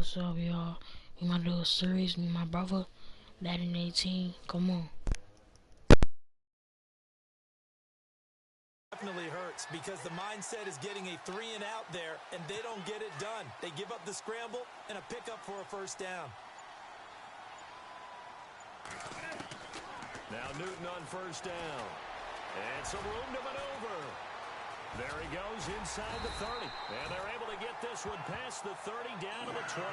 What's up, y'all? We my little series, me and my brother, that in 18. Come on. Definitely hurts because the mindset is getting a 3 and out there, and they don't get it done. They give up the scramble and a pickup for a first down. Now Newton on first down. And some room to maneuver. There he goes inside the 30. And they're able to get this one past the 30 down to the 25.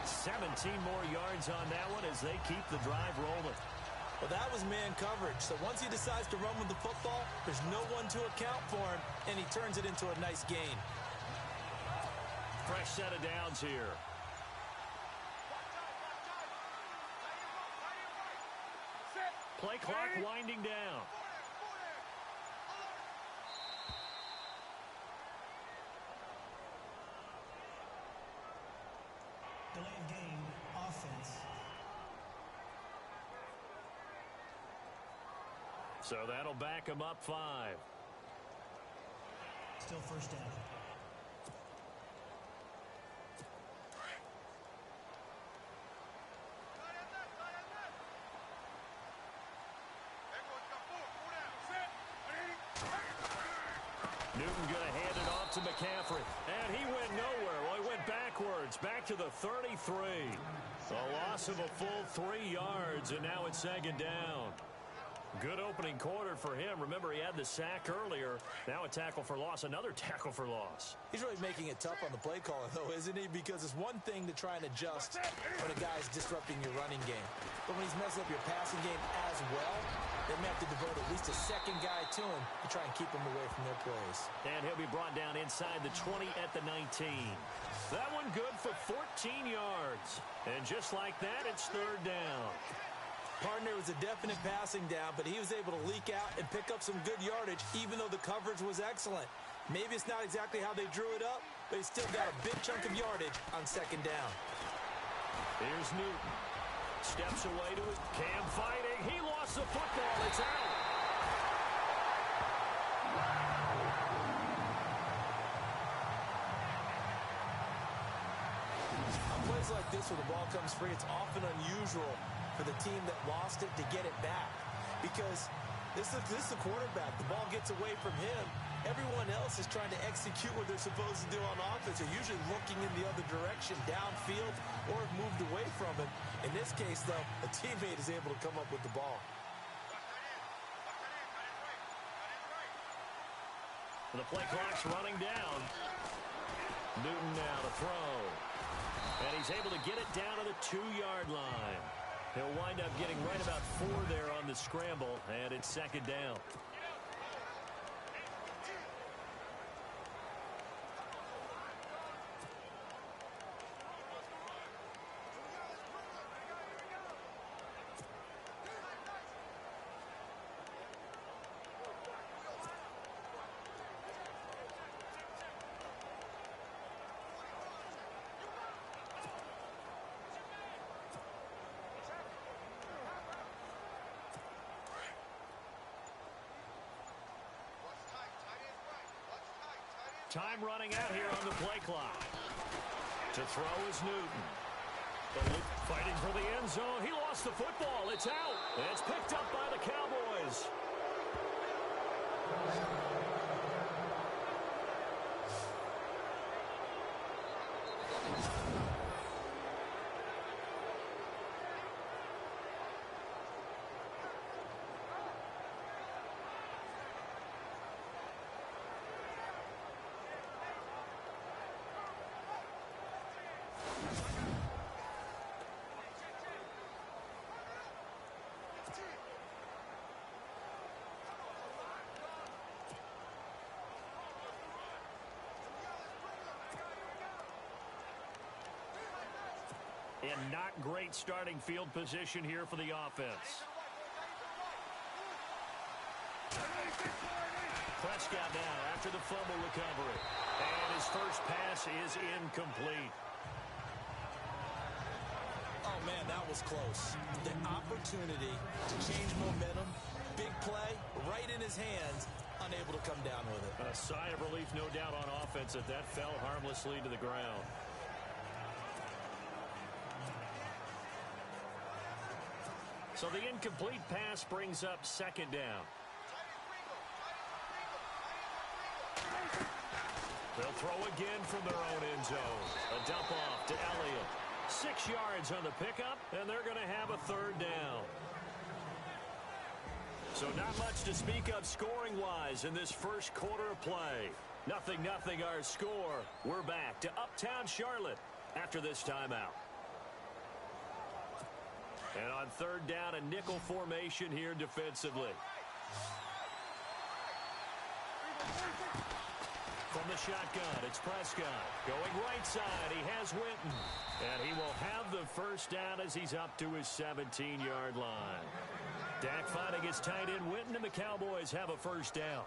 17 more yards on that one as they keep the drive rolling. Well, that was man coverage. So once he decides to run with the football, there's no one to account for him, and he turns it into a nice gain. Fresh set of downs here. Play clock winding down. Delayed game, offense. So that'll back him up 5. Still first down. Newton going to hand it off to McCaffrey. And he went nowhere. Well, he went backwards, back to the 33. A loss of a full 3 yards, and now it's second down. Good opening quarter for him. Remember, he had the sack earlier. Now a tackle for loss, another tackle for loss. He's really making it tough on the play caller, though, isn't he? Because it's one thing to try and adjust when a guy's disrupting your running game. But when he's messing up your passing game as well, they may have to devote at least a second guy to him to try and keep him away from their plays. And he'll be brought down inside the 20 at the 19. That one good for 14 yards. And just like that, it's third down. Partner was a definite passing down, but he was able to leak out and pick up some good yardage, even though the coverage was excellent. Maybe it's not exactly how they drew it up, but he still got a big chunk of yardage on second down. Here's Newton. Steps away to it. Cam fighting. He lost the football. It's out. On plays like this where the ball comes free, it's often unusual for the team that lost it to get it back, because this is the quarterback. The ball gets away from him. Everyone else is trying to execute what they're supposed to do on offense. They're usually looking in the other direction, downfield, or have moved away from him. In this case, though, a teammate is able to come up with the ball. The play clock's running down. Newton now to throw. And he's able to get it down to the 2-yard line. He'll wind up getting right about 4 there on the scramble, and it's second down. Time running out here on the play clock. To throw is Newton. Fighting for the end zone. He lost the football. It's out. It's picked up by the Cowboys. And not great starting field position here for the offense. Prescott now after the fumble recovery. And his first pass is incomplete. Oh, man, that was close. The opportunity to change momentum, big play, right in his hands, unable to come down with it. A sigh of relief, no doubt, on offense that fell harmlessly to the ground. So the incomplete pass brings up second down. They'll throw again from their own end zone. A dump off to Elliott. 6 yards on the pickup, and they're going to have a third down. So not much to speak of scoring-wise in this first quarter of play. 0-0 our score. We're back to Uptown Charlotte after this timeout. And on third down, a nickel formation here defensively. From the shotgun, it's Prescott. Going right side, he has Winton. And he will have the first down as he's up to his 17-yard line. Dak finding his tight end Winton, and the Cowboys have a first down.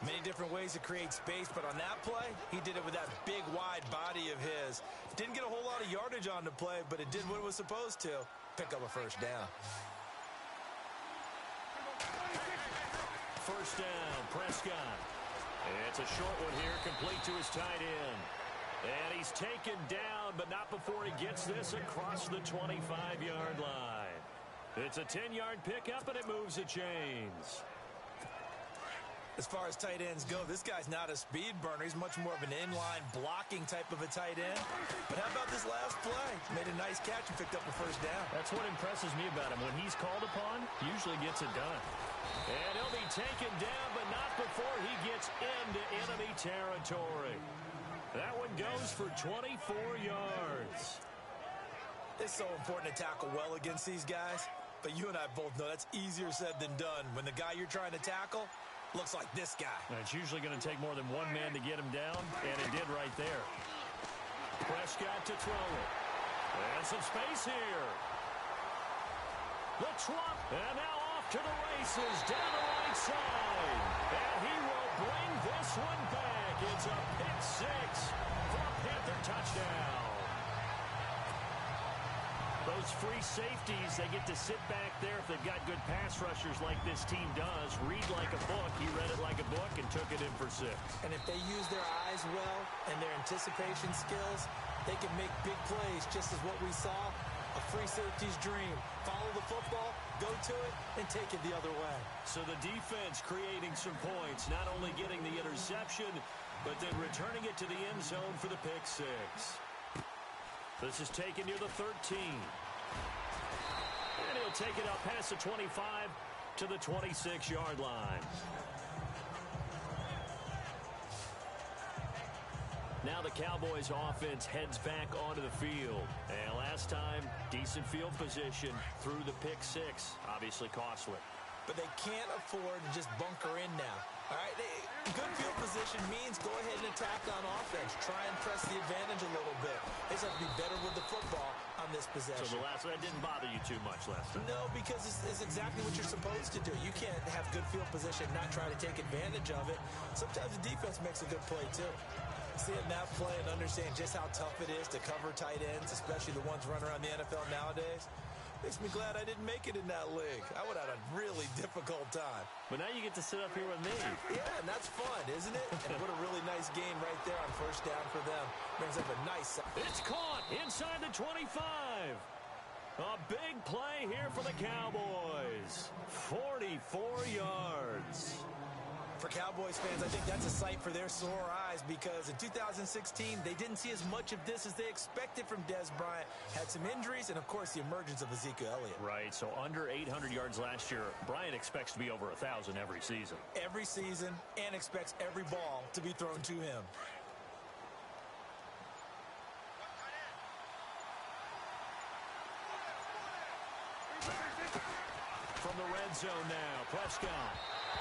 Many different ways to create space, but on that play, he did it with that big, wide body of his. Didn't get a whole lot of yardage on the play, but it did what it was supposed to. Pick up a first down. First down, Prescott. It's a short one here, complete to his tight end. And he's taken down, but not before he gets this across the 25-yard line. It's a 10-yard pickup, and it moves the chains. As far as tight ends go, this guy's not a speed burner. He's much more of an inline blocking type of a tight end. But how about this last play? Made a nice catch and picked up a first down. That's what impresses me about him. When he's called upon, he usually gets it done. And he'll be taken down, but not before he gets into enemy territory. That one goes for 24 yards. It's so important to tackle well against these guys. But you and I both know that's easier said than done. When the guy you're trying to tackle looks like this guy. And it's usually going to take more than one man to get him down, and it did right there. Prescott to throw it. And some space here. The trot, and now off to the races down the right side. And he will bring this one back. It's a pick six for a Panther touchdown. Those free safeties, they get to sit back there if they've got good pass rushers like this team does. Read like a book. He read it like a book and took it in for 6. And if they use their eyes well and their anticipation skills, they can make big plays, just as what we saw. A free safety's dream. Follow the football, go to it, and take it the other way. So the defense creating some points, not only getting the interception, but then returning it to the end zone for the pick 6. This is taken near the 13. And he'll take it up past the 25 to the 26-yard line. Now the Cowboys offense heads back onto the field. And last time, decent field position through the pick 6. Obviously costly. But they can't afford to just bunker in now. All right, good field position means go ahead and attack on offense. Try and press the advantage a little bit. They just have to be better with the football on this possession. So the last one didn't bother you too much last time? No, because it's exactly what you're supposed to do. You can't have good field position and not try to take advantage of it. Sometimes the defense makes a good play, too. Seeing that play and understand just how tough it is to cover tight ends, especially the ones running around the NFL nowadays, makes me glad I didn't make it in that league. I would have had a really difficult time. But now you get to sit up here with me. Yeah, and that's fun, isn't it? And what a really nice gain right there on first down for them. Brings up a nice... It's caught inside the 25. A big play here for the Cowboys. 44 yards. For Cowboys fans, I think that's a sight for their sore eyes because in 2016, they didn't see as much of this as they expected from Dez Bryant. Had some injuries and, of course, the emergence of Ezekiel Elliott. Right, so under 800 yards last year, Bryant expects to be over 1,000 every season. Every season, and expects every ball to be thrown to him. From the red zone now, Prescott.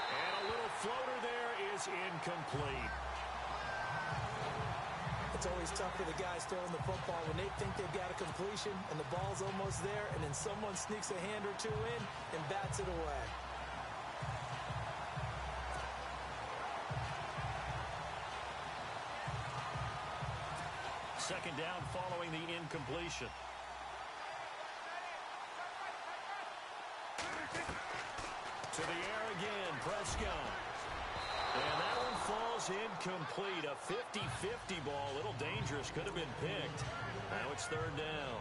And a little floater there is incomplete. It's always tough for the guys throwing the football when they think they've got a completion and the ball's almost there, and then someone sneaks a hand or two in and bats it away. Second down following the incompletion. To the air again, Prescott. And that one falls incomplete. A 50-50 ball. A little dangerous. Could have been picked. Now it's third down.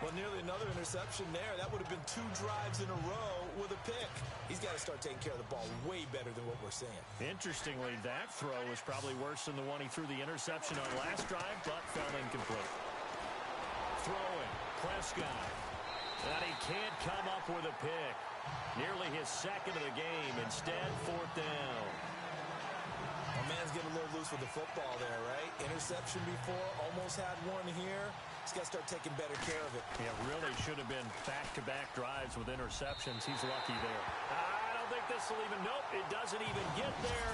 Well, nearly another interception there. That would have been 2 drives in a row with a pick. He's got to start taking care of the ball way better than what we're seeing. Interestingly, that throw was probably worse than the one he threw the interception on last drive, but fell incomplete. Throwing, Prescott. And he can't come up with a pick. Nearly his second of the game. Instead, 4th down. My man's getting a little loose with the football there, right? Interception before, almost had one here. He's got to start taking better care of it. Yeah, really should have been back-to-back drives with interceptions. He's lucky there. I don't think this will even, nope, it doesn't even get there.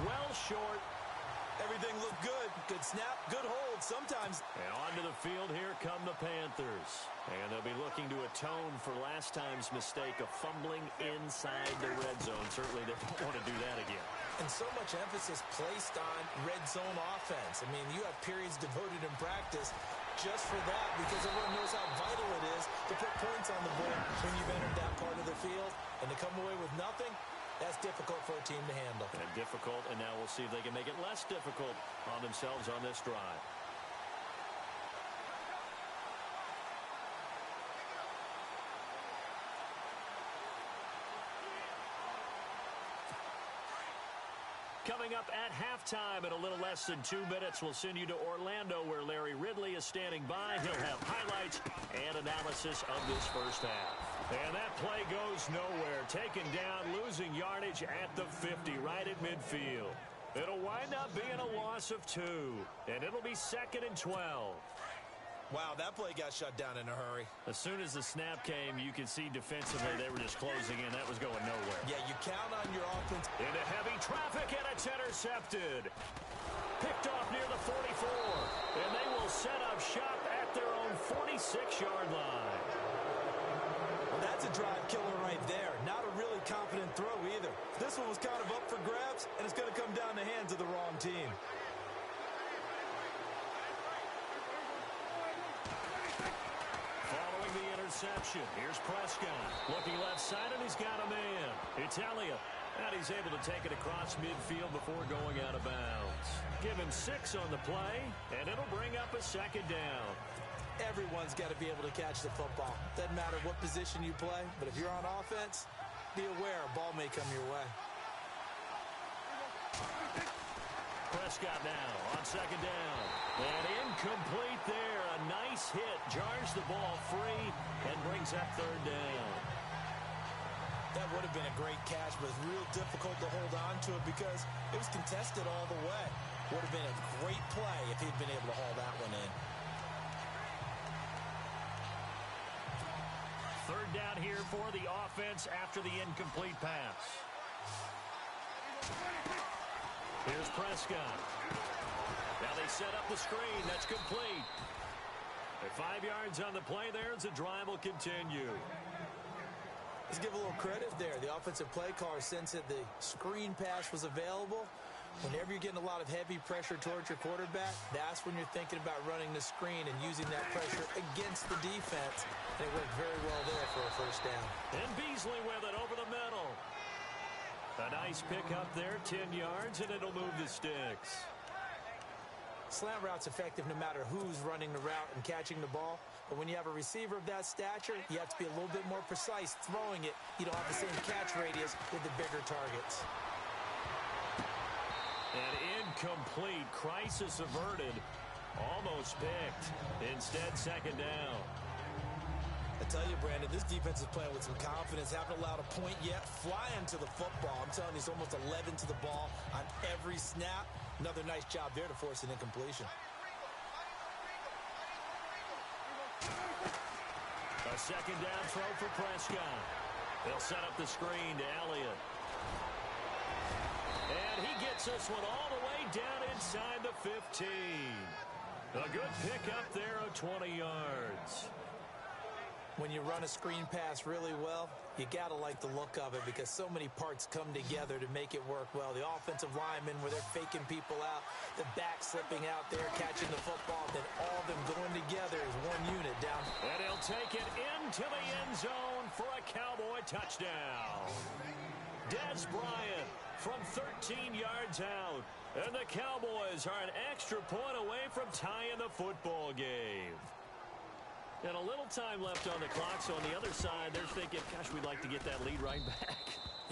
Well short. Everything looked good. Good snap, good hold sometimes. And onto the field, here come the Panthers. And they'll be looking to atone for last time's mistake of fumbling inside the red zone. Certainly they don't want to do that again. And so much emphasis placed on red zone offense. I mean, you have periods devoted in practice just for that because everyone knows how vital it is to put points on the board when you've entered that part of the field. And to come away with nothing, that's difficult for a team to handle. And difficult, and now we'll see if they can make it less difficult on themselves on this drive. Coming up at halftime in a little less than 2 minutes, we'll send you to Orlando where Larry Ridley is standing by. He'll have highlights and analysis of this first half. And that play goes nowhere. Taken down, losing yardage at the 50, right at midfield. It'll wind up being a loss of 2, and it'll be 2nd and 12. Wow, that play got shut down in a hurry. As soon as the snap came, you could see defensively they were just closing in. That was going nowhere. Yeah, you count on your offense. Into heavy traffic, and it's intercepted. Picked off near the 44, and they will set up shop at their own 46-yard line. Well, that's a drive killer right there. Not a really confident throw either. This one was kind of up for grabs, and it's going to come down the hands of the wrong team. Interception. Here's Prescott. Looking left side, and he's got a man. It's Elliott. And he's able to take it across midfield before going out of bounds. Give him 6 on the play, and it'll bring up a 2nd down. Everyone's got to be able to catch the football. Doesn't matter what position you play, but if you're on offense, be aware a ball may come your way. Prescott now on 2nd down. And incomplete there. A nice hit. Jars the ball free and brings up 3rd down. That would have been a great catch, but it's real difficult to hold on to it because it was contested all the way. Would have been a great play if he'd been able to haul that one in. 3rd down here for the offense after the incomplete pass. Here's Prescott. Now they set up the screen. That's complete. At 5 yards on the play there as the drive will continue. Let's give a little credit there. The offensive play caller sensed that the screen pass was available. Whenever you're getting a lot of heavy pressure towards your quarterback, that's when you're thinking about running the screen and using that pressure against the defense. And it worked very well there for a 1st down. And Beasley with it over the middle. A nice pick up there, 10 yards, and it'll move the sticks. Slant route's effective no matter who's running the route and catching the ball. But when you have a receiver of that stature, you have to be a little bit more precise throwing it. You don't have the same catch radius with the bigger targets. And incomplete. Crisis averted. Almost picked. Instead, 2nd down. I tell you, Brandon, this defense is playing with some confidence. Haven't allowed a point yet. Flying to the football. I'm telling you, it's almost 11 to the ball on every snap. Another nice job there to force an incompletion. A 2nd down throw for Prescott. They'll set up the screen to Elliott. And he gets this one all the way down inside the 15. A good pickup there of 20 yards. When you run a screen pass really well, you got to like the look of it because so many parts come together to make it work well. The offensive linemen where they're faking people out, the back slipping out there, catching the football, then all of them going together as one unit down. And he'll take it into the end zone for a Cowboy touchdown. Des Bryant from 13 yards out. And the Cowboys are an extra point away from tying the football game. And a little time left on the clock, so on the other side, they're thinking, gosh, we'd like to get that lead right back.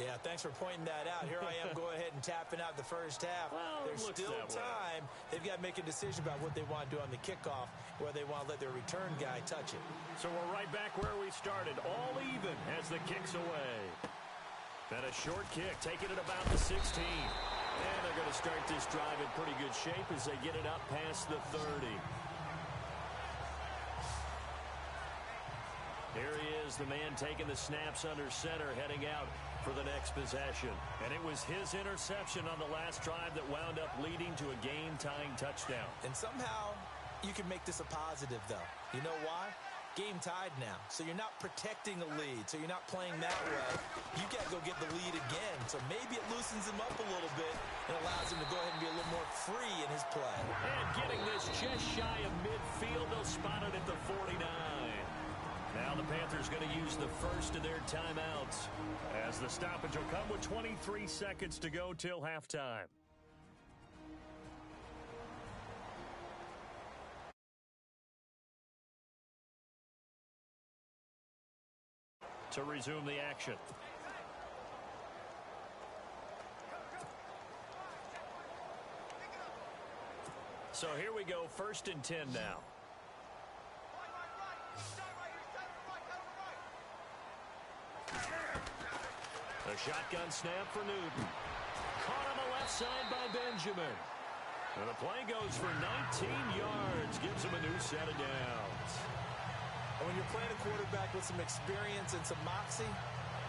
Yeah, thanks for pointing that out. Here I am going ahead and tapping out the first half. Well, there's still time. They've got to make a decision about what they want to do on the kickoff, whether they want to let their return guy touch it. So we're right back where we started, all even as the kick's away. And a short kick, taking it about the 16. And they're going to start this drive in pretty good shape as they get it up past the 30. Here he is, the man taking the snaps under center, heading out for the next possession. And it was his interception on the last drive that wound up leading to a game-tying touchdown. And somehow you can make this a positive, though. You know why? Game tied now, so you're not protecting a lead, so you're not playing that way. You got to go get the lead again, so maybe it loosens him up a little bit and allows him to go ahead and be a little more free in his play. And getting this just shy of midfield, they'll spot it at the 49. Now the Panthers going to use the first of their timeouts as the stoppage will come with 23 seconds to go till halftime. To resume the action. So here we go, 1st and 10 now. A shotgun snap for Newton. Caught on the left side by Benjamin. And the play goes for 19 yards. Gives him a new set of downs. And when you're playing a quarterback with some experience and some moxie,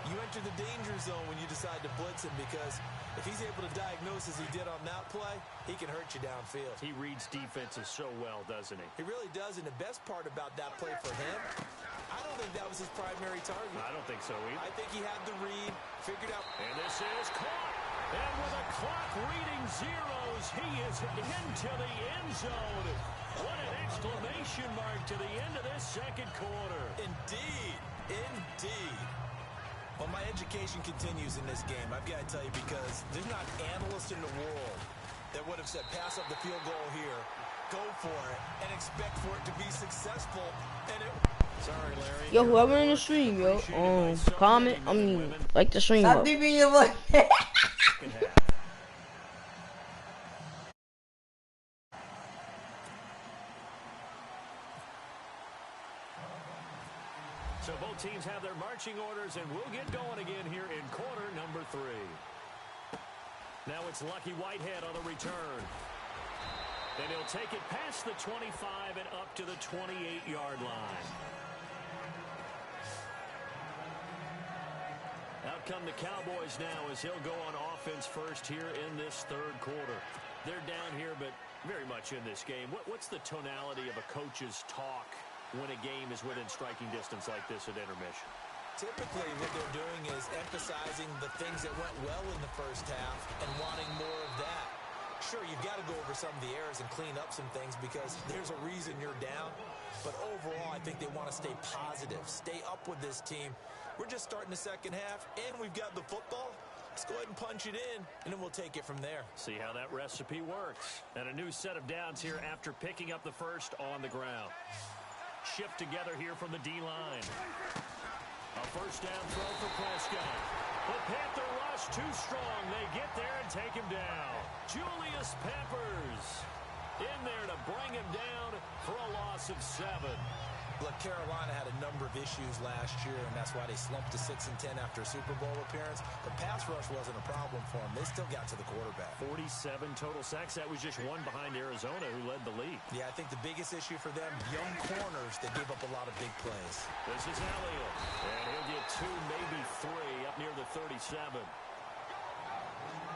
you enter the danger zone when you decide to blitz him, because if he's able to diagnose as he did on that play, he can hurt you downfield. He reads defenses so well, doesn't he? He really does, and the best part about that play for him, I don't think that was his primary target. I don't think so either. I think he had the read, figured out. And this is caught. And with a clock reading zeros, he is into the end zone. What an exclamation mark to the end of this second quarter. Indeed. Indeed. Well, my education continues in this game, I've got to tell you, because there's not an analyst in the world that would have said pass up the field goal here, go for it, and expect for it to be successful. And it... Sorry, Larry. Yo, whoever in the stream, yo, comment, like the stream Stop up. DBing your voice. So both teams have their marching orders, and we'll get going again here in quarter number 3. Now it's Lucky Whitehead on the return. And he'll take it past the 25 and up to the 28-yard line. Out come the Cowboys now as he'll go on offense first here in this third quarter. They're down here, but very much in this game. What's the tonality of a coach's talk when a game is within striking distance like this at intermission? Typically, what they're doing is emphasizing the things that went well in the first half and wanting more of that. Sure, you've got to go over some of the errors and clean up some things because there's a reason you're down. But overall, I think they want to stay positive, stay up with this team. We're just starting the second half, and we've got the football. Let's go ahead and punch it in, and then we'll take it from there. See how that recipe works. And a new set of downs here after picking up the first on the ground. Shift together here from the D-line. A first down throw for Prescott. The Panther rush too strong. They get there and take him down. Julius Peppers in there to bring him down for a loss of 7. Look, Carolina had a number of issues last year, and that's why they slumped to 6-10 after a Super Bowl appearance. The pass rush wasn't a problem for them. They still got to the quarterback. 47 total sacks. That was just one behind Arizona, who led the league. Yeah, I think the biggest issue for them, young corners that gave up a lot of big plays. This is Elliott, and he'll get 2, maybe 3 up near the 37.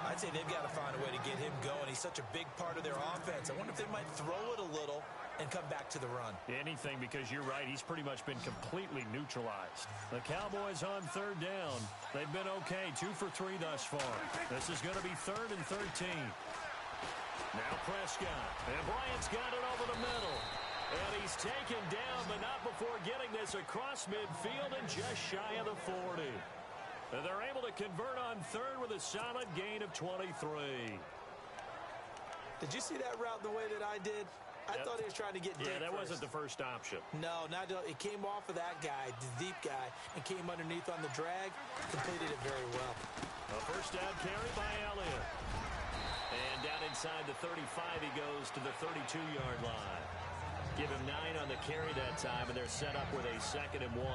I'd say they've got to find a way to get him going. He's such a big part of their offense. I wonder if they might throw it a little and come back to the run. Anything, because you're right. He's pretty much been completely neutralized. The Cowboys on third down. They've been okay. 2 for 3 thus far. This is going to be 3rd and 13. Now Prescott. And Bryant's got it over the middle. And he's taken down, but not before getting this across midfield and just shy of the 40. And they're able to convert on third with a solid gain of 23. Did you see that route the way that I did? I thought he was trying to get deep. Yeah, that first. wasn't the first option. No, it came off of that guy, the deep guy, and came underneath on the drag. Completed it very well. A first down carry by Elliott. And down inside the 35, he goes to the 32-yard line. Give him 9 on the carry that time, and they're set up with a 2nd and 1.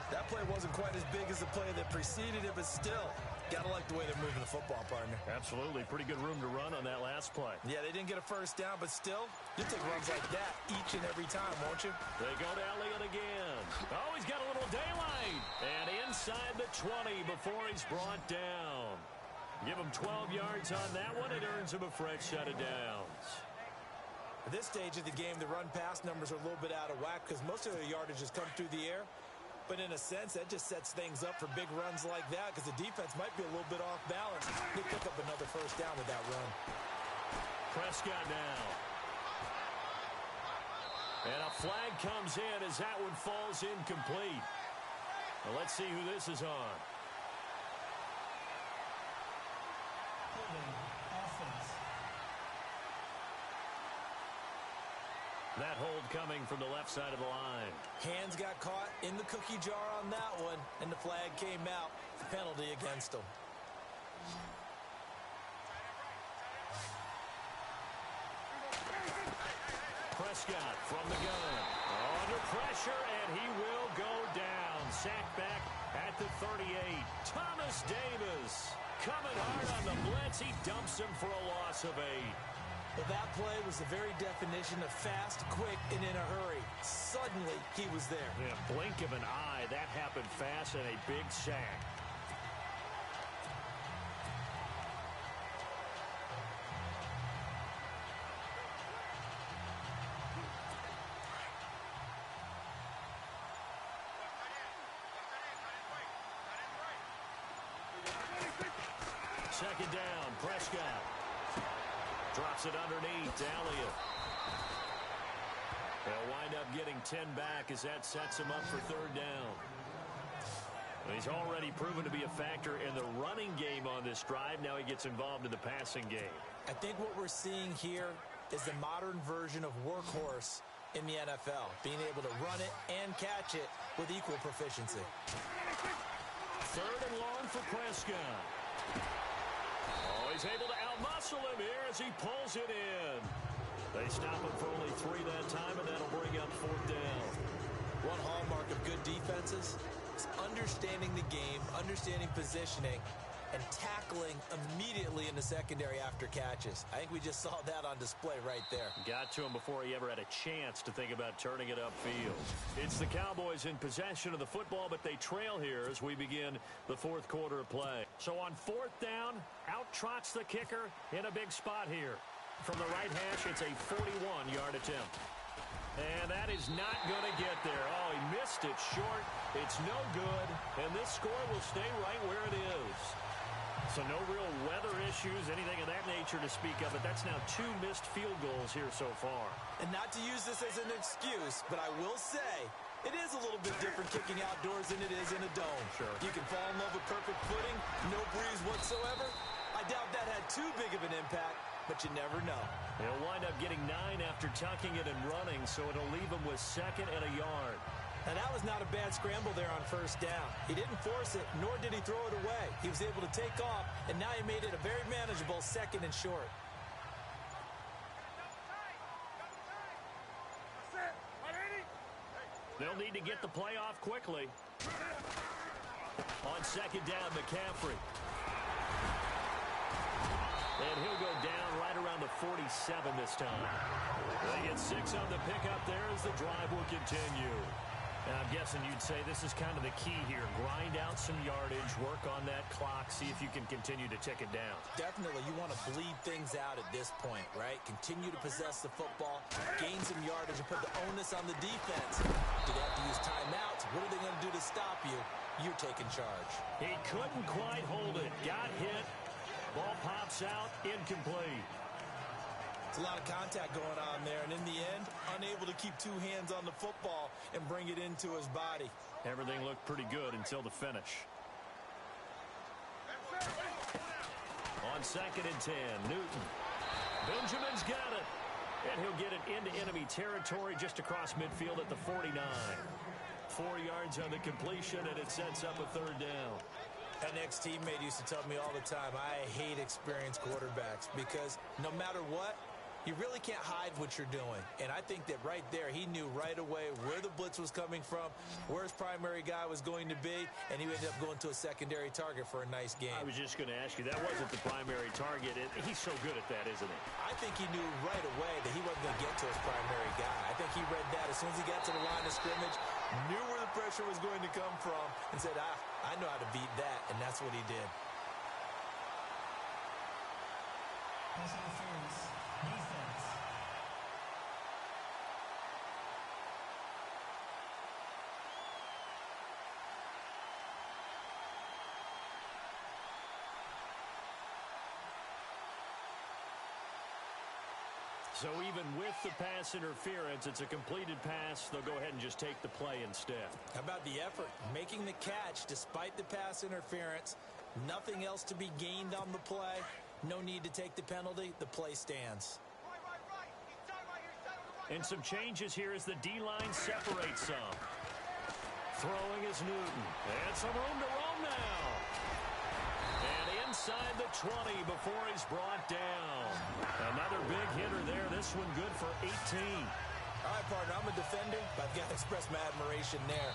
That play wasn't quite as big as the play that preceded it, but still, gotta like the way they're moving the football, partner. Absolutely. Pretty good room to run on that last play. Yeah, they didn't get a first down, but still, you take runs like that each and every time, won't you? They go to Elliott again. Oh, he's got a little daylight. And inside the 20 before he's brought down. Give him 12 yards on that one. It earns him a fresh set of downs. At this stage of the game, the run-pass numbers are a little bit out of whack because most of their yardage has come through the air. But in a sense, that just sets things up for big runs like that because the defense might be a little bit off balance. They pick up another first down with that run. Prescott now. And a flag comes in as that one falls incomplete. Well, let's see who this is on. Offense. That hold coming from the left side of the line. Hands got caught in the cookie jar on that one, and the flag came out. Penalty against them. Prescott from the gun. Under pressure, and he will go down. Sacked back at the 38. Thomas Davis coming hard on the blitz. He dumps him for a loss of 8. Well, that play was the very definition of fast, quick, and in a hurry. Suddenly, he was there. In a blink of an eye, that happened fast and a big sack. Second down, Prescott. Drops it underneath to Elliott. They'll wind up getting 10 back as that sets him up for third down. He's already proven to be a factor in the running game on this drive. Now he gets involved in the passing game. I think what we're seeing here is the modern version of workhorse in the NFL. Being able to run it and catch it with equal proficiency. Third and long for Prescott. Oh, he's able to outmuscle him here as he pulls it in. They stop him for only 3 that time, and that'll bring up fourth down. One hallmark of good defenses is understanding the game, understanding positioning, and tackling immediately in the secondary after catches. I think we just saw that on display right there. Got to him before he ever had a chance to think about turning it upfield. It's the Cowboys in possession of the football, but they trail here as we begin the fourth quarter of play. So on fourth down, out trots the kicker in a big spot here. From the right hash, it's a 41-yard attempt. And that is not going to get there. Oh, he missed it short. It's no good. And this score will stay right where it is. So no real weather issues, anything of that nature to speak of, but that's now 2 missed field goals here so far. And not to use this as an excuse, but I will say it is a little bit different kicking outdoors than it is in a dome. Sure. You can fall in love with perfect footing, no breeze whatsoever. I doubt that had too big of an impact, but you never know. He'll wind up getting 9 after tucking it and running, so it'll leave him with 2nd and a yard. And that was not a bad scramble there on first down. He didn't force it, nor did he throw it away. He was able to take off, and now he made it a very manageable 2nd and short. They'll need to get the play off quickly. On second down, McCaffrey. And he'll go down right around the 47 this time. They get 6 on the pickup there as the drive will continue. Now, I'm guessing you'd say this is kind of the key here. Grind out some yardage, work on that clock, see if you can continue to tick it down. Definitely, you want to bleed things out at this point, right? Continue to possess the football, gain some yardage, and put the onus on the defense. Do they have to use timeouts? What are they going to do to stop you? You're taking charge. He couldn't quite hold it. Got hit. Ball pops out. Incomplete. It's a lot of contact going on there, and in the end, unable to keep 2 hands on the football and bring it into his body. Everything looked pretty good until the finish. On 2nd and 10, Newton. Benjamin's got it. And he'll get it into enemy territory just across midfield at the 49. 4 yards on the completion, and it sets up a third down. An ex-teammate used to tell me all the time, I hate experienced quarterbacks because no matter what, you really can't hide what you're doing. And I think that right there, he knew right away where the blitz was coming from, where his primary guy was going to be, and he ended up going to a secondary target for a nice game. I was just going to ask you, that wasn't the primary target. He's so good at that, isn't he? I think he knew right away that he wasn't going to get to his primary guy. I think he read that as soon as he got to the line of scrimmage, knew where the pressure was going to come from, and said, I know how to beat that, and that's what he did. Pass interference. Defense. So even with the pass interference, it's a completed pass. They'll go ahead and just take the play instead. How about the effort? Making the catch despite the pass interference. Nothing else to be gained on the play. No need to take the penalty. The play stands. And some changes here as the D-line separates some. Throwing is Newton. And some room to roam now. And inside the 20 before he's brought down. Another big hitter there. This one good for 18. All right, partner, I'm a defender, but I've got to express my admiration there.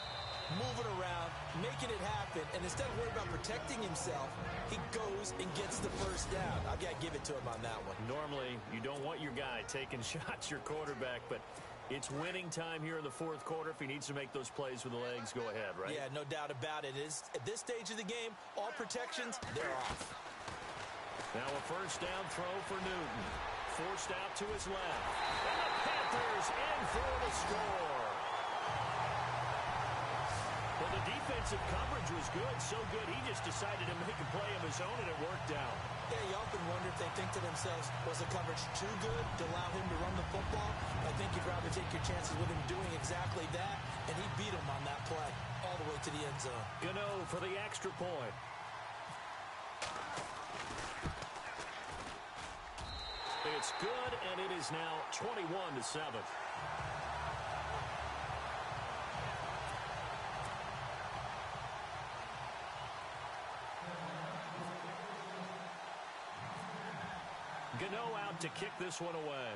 Moving around, making it happen, and instead of worrying about protecting himself, he goes and gets the first down. I've got to give it to him on that one. Normally, you don't want your guy taking shots, your quarterback, but it's winning time here in the fourth quarter. If he needs to make those plays with the legs, go ahead, right? Yeah, no doubt about it. At this stage of the game, all protections, they're off. Now a first down throw for Newton. Forced out to his left. And the Panthers in for the score. Well, the defensive coverage was good, so good he just decided to make a play of his own, and it worked out. Yeah, you often wonder if they think to themselves, was the coverage too good to allow him to run the football? I think you'd rather take your chances with him doing exactly that, and he beat him on that play all the way to the end zone. Gano for the extra point. It's good, and it is now 21-7. Gano out to kick this one away.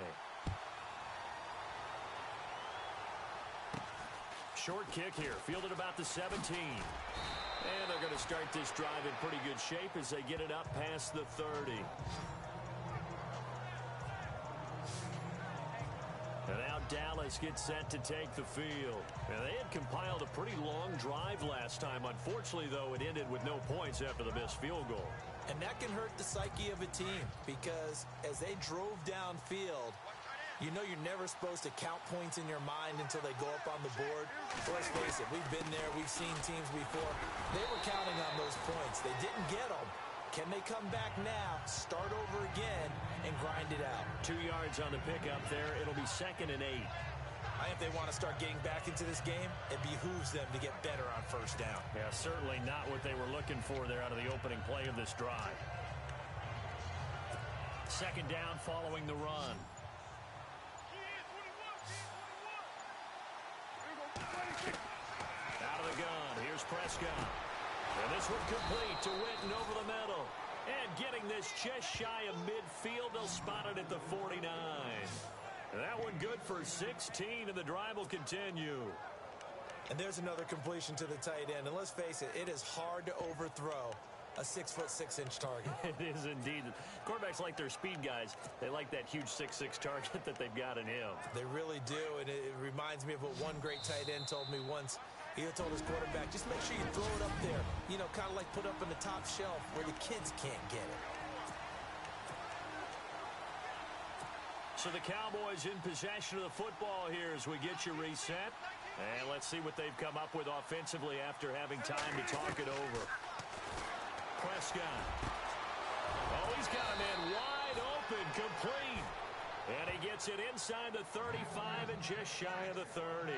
Short kick here, fielded about the 17. And they're going to start this drive in pretty good shape as they get it up past the 30. And now Dallas gets set to take the field. And they had compiled a pretty long drive last time. Unfortunately, though, it ended with no points after the missed field goal. And that can hurt the psyche of a team because as they drove downfield, you know you're never supposed to count points in your mind until they go up on the board. Let's face it, we've been there. We've seen teams before. They were counting on those points. They didn't get them. Can they come back now, start over again, and grind it out? 2 yards on the pickup there. It'll be 2nd and 8. I think if they want to start getting back into this game, it behooves them to get better on first down. Yeah, certainly not what they were looking for there out of the opening play of this drive. 2nd down following the run. Out of the gun, here's Prescott. And this one complete to Witten over the middle. And getting this just shy of midfield, they'll spot it at the 49. That one good for 16, and the drive will continue. And there's another completion to the tight end. And let's face it, it is hard to overthrow a 6'6" target. It is indeed. Quarterbacks like their speed guys. They like that huge 6'6" target that they've got in him. They really do, and it reminds me of what one great tight end told me once. He told his quarterback, just make sure you throw it up there. You know, kind of like put up in the top shelf where the kids can't get it. So the Cowboys in possession of the football here as we get you reset. And let's see what they've come up with offensively after having time to talk it over. Prescott. Oh, he's got a man wide open, complete. And he gets it inside the 35 and just shy of the 30.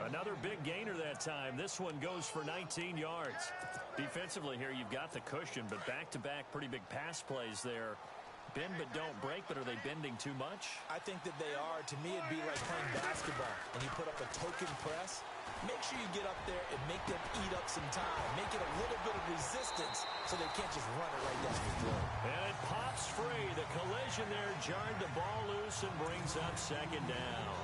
Another big gainer that time. This one goes for 19 yards. Defensively here, you've got the cushion, but back-to-back pretty big pass plays there. bend but don't break, but are they bending too much? I think that they are. To me, it'd be like playing basketball, and you put up a token press. Make sure you get up there and make them eat up some time. Make it a little bit of resistance so they can't just run it right down your throat. And it pops free. The collision there jarred the ball loose and brings up second down.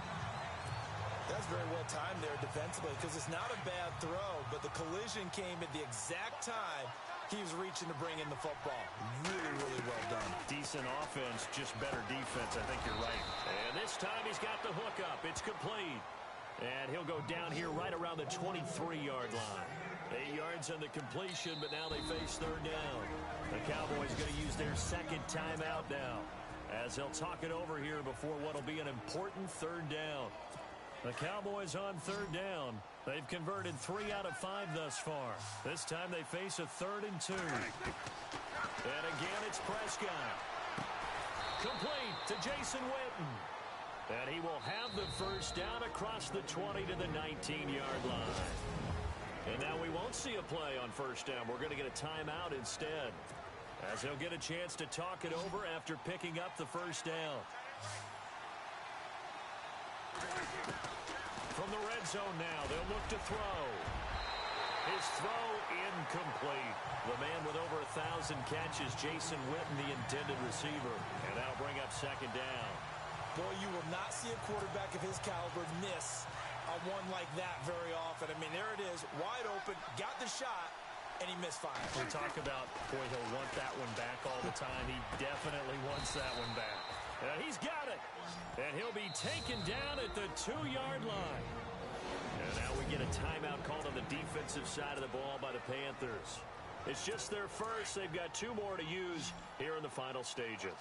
That's very well timed there defensively because it's not a bad throw, but the collision came at the exact time he was reaching to bring in the football. Really, really well done. Decent offense, just better defense. I think you're right. And this time he's got the hook up. It's complete. And he'll go down here right around the 23-yard line. 8 yards on the completion, but now they face third down. The Cowboys going to use their second timeout now as they'll talk it over here before what will be an important third down. The Cowboys on third down. They've converted 3 out of 5 thus far. This time they face a 3rd and 2. And again, it's Prescott. Complete to Jason Witten. And he will have the first down across the 20 to the 19-yard line. And now we won't see a play on first down. We're going to get a timeout instead, as he'll get a chance to talk it over after picking up the first down. From the red zone now, they'll look to throw. His throw incomplete. The man with over 1,000 catches, Jason Witten, the intended receiver. And that'll bring up second down. Boy, you will not see a quarterback of his caliber miss a one like that very often. I mean, there it is, wide open, got the shot, and he misfired. We talk about, boy, he'll want that one back all the time. He definitely wants that one back. And he's got it. And he'll be taken down at the 2-yard line. And now we get a timeout called on the defensive side of the ball by the Panthers. It's just their first. They've got 2 more to use here in the final stages.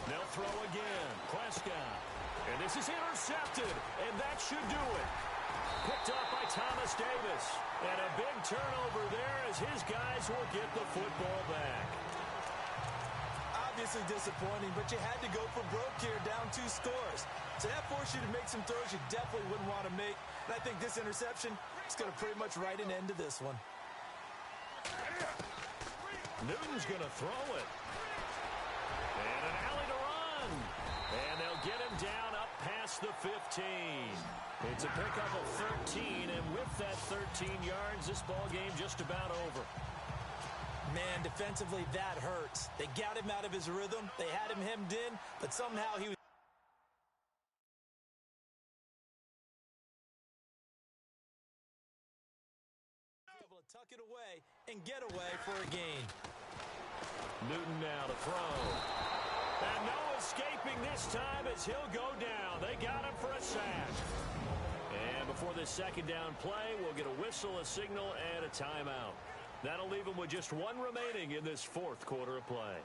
They'll throw again. Prescott. And this is intercepted. And that should do it. Picked up by Thomas Davis. And a big turnover there as his guys will get the football back. Obviously disappointing, but you had to go for broke here, down 2 scores. So that forced you to make some throws you definitely wouldn't want to make. And I think this interception is going to pretty much write an end to this one. Newton's going to throw it. And an alley to run. And they'll get him down up past the 15. It's a pickup of 13, and with that 13 yards, this ball game just about over. Man, defensively, that hurts. They got him out of his rhythm. They had him hemmed in, but somehow he was able to tuck it away and get away for a gain. Newton now to throw. And no escaping this time as he'll go down. They got him for a sack. And before this second down play, we'll get a whistle, a signal, and a timeout. That'll leave him with just 1 remaining in this 4th quarter of play.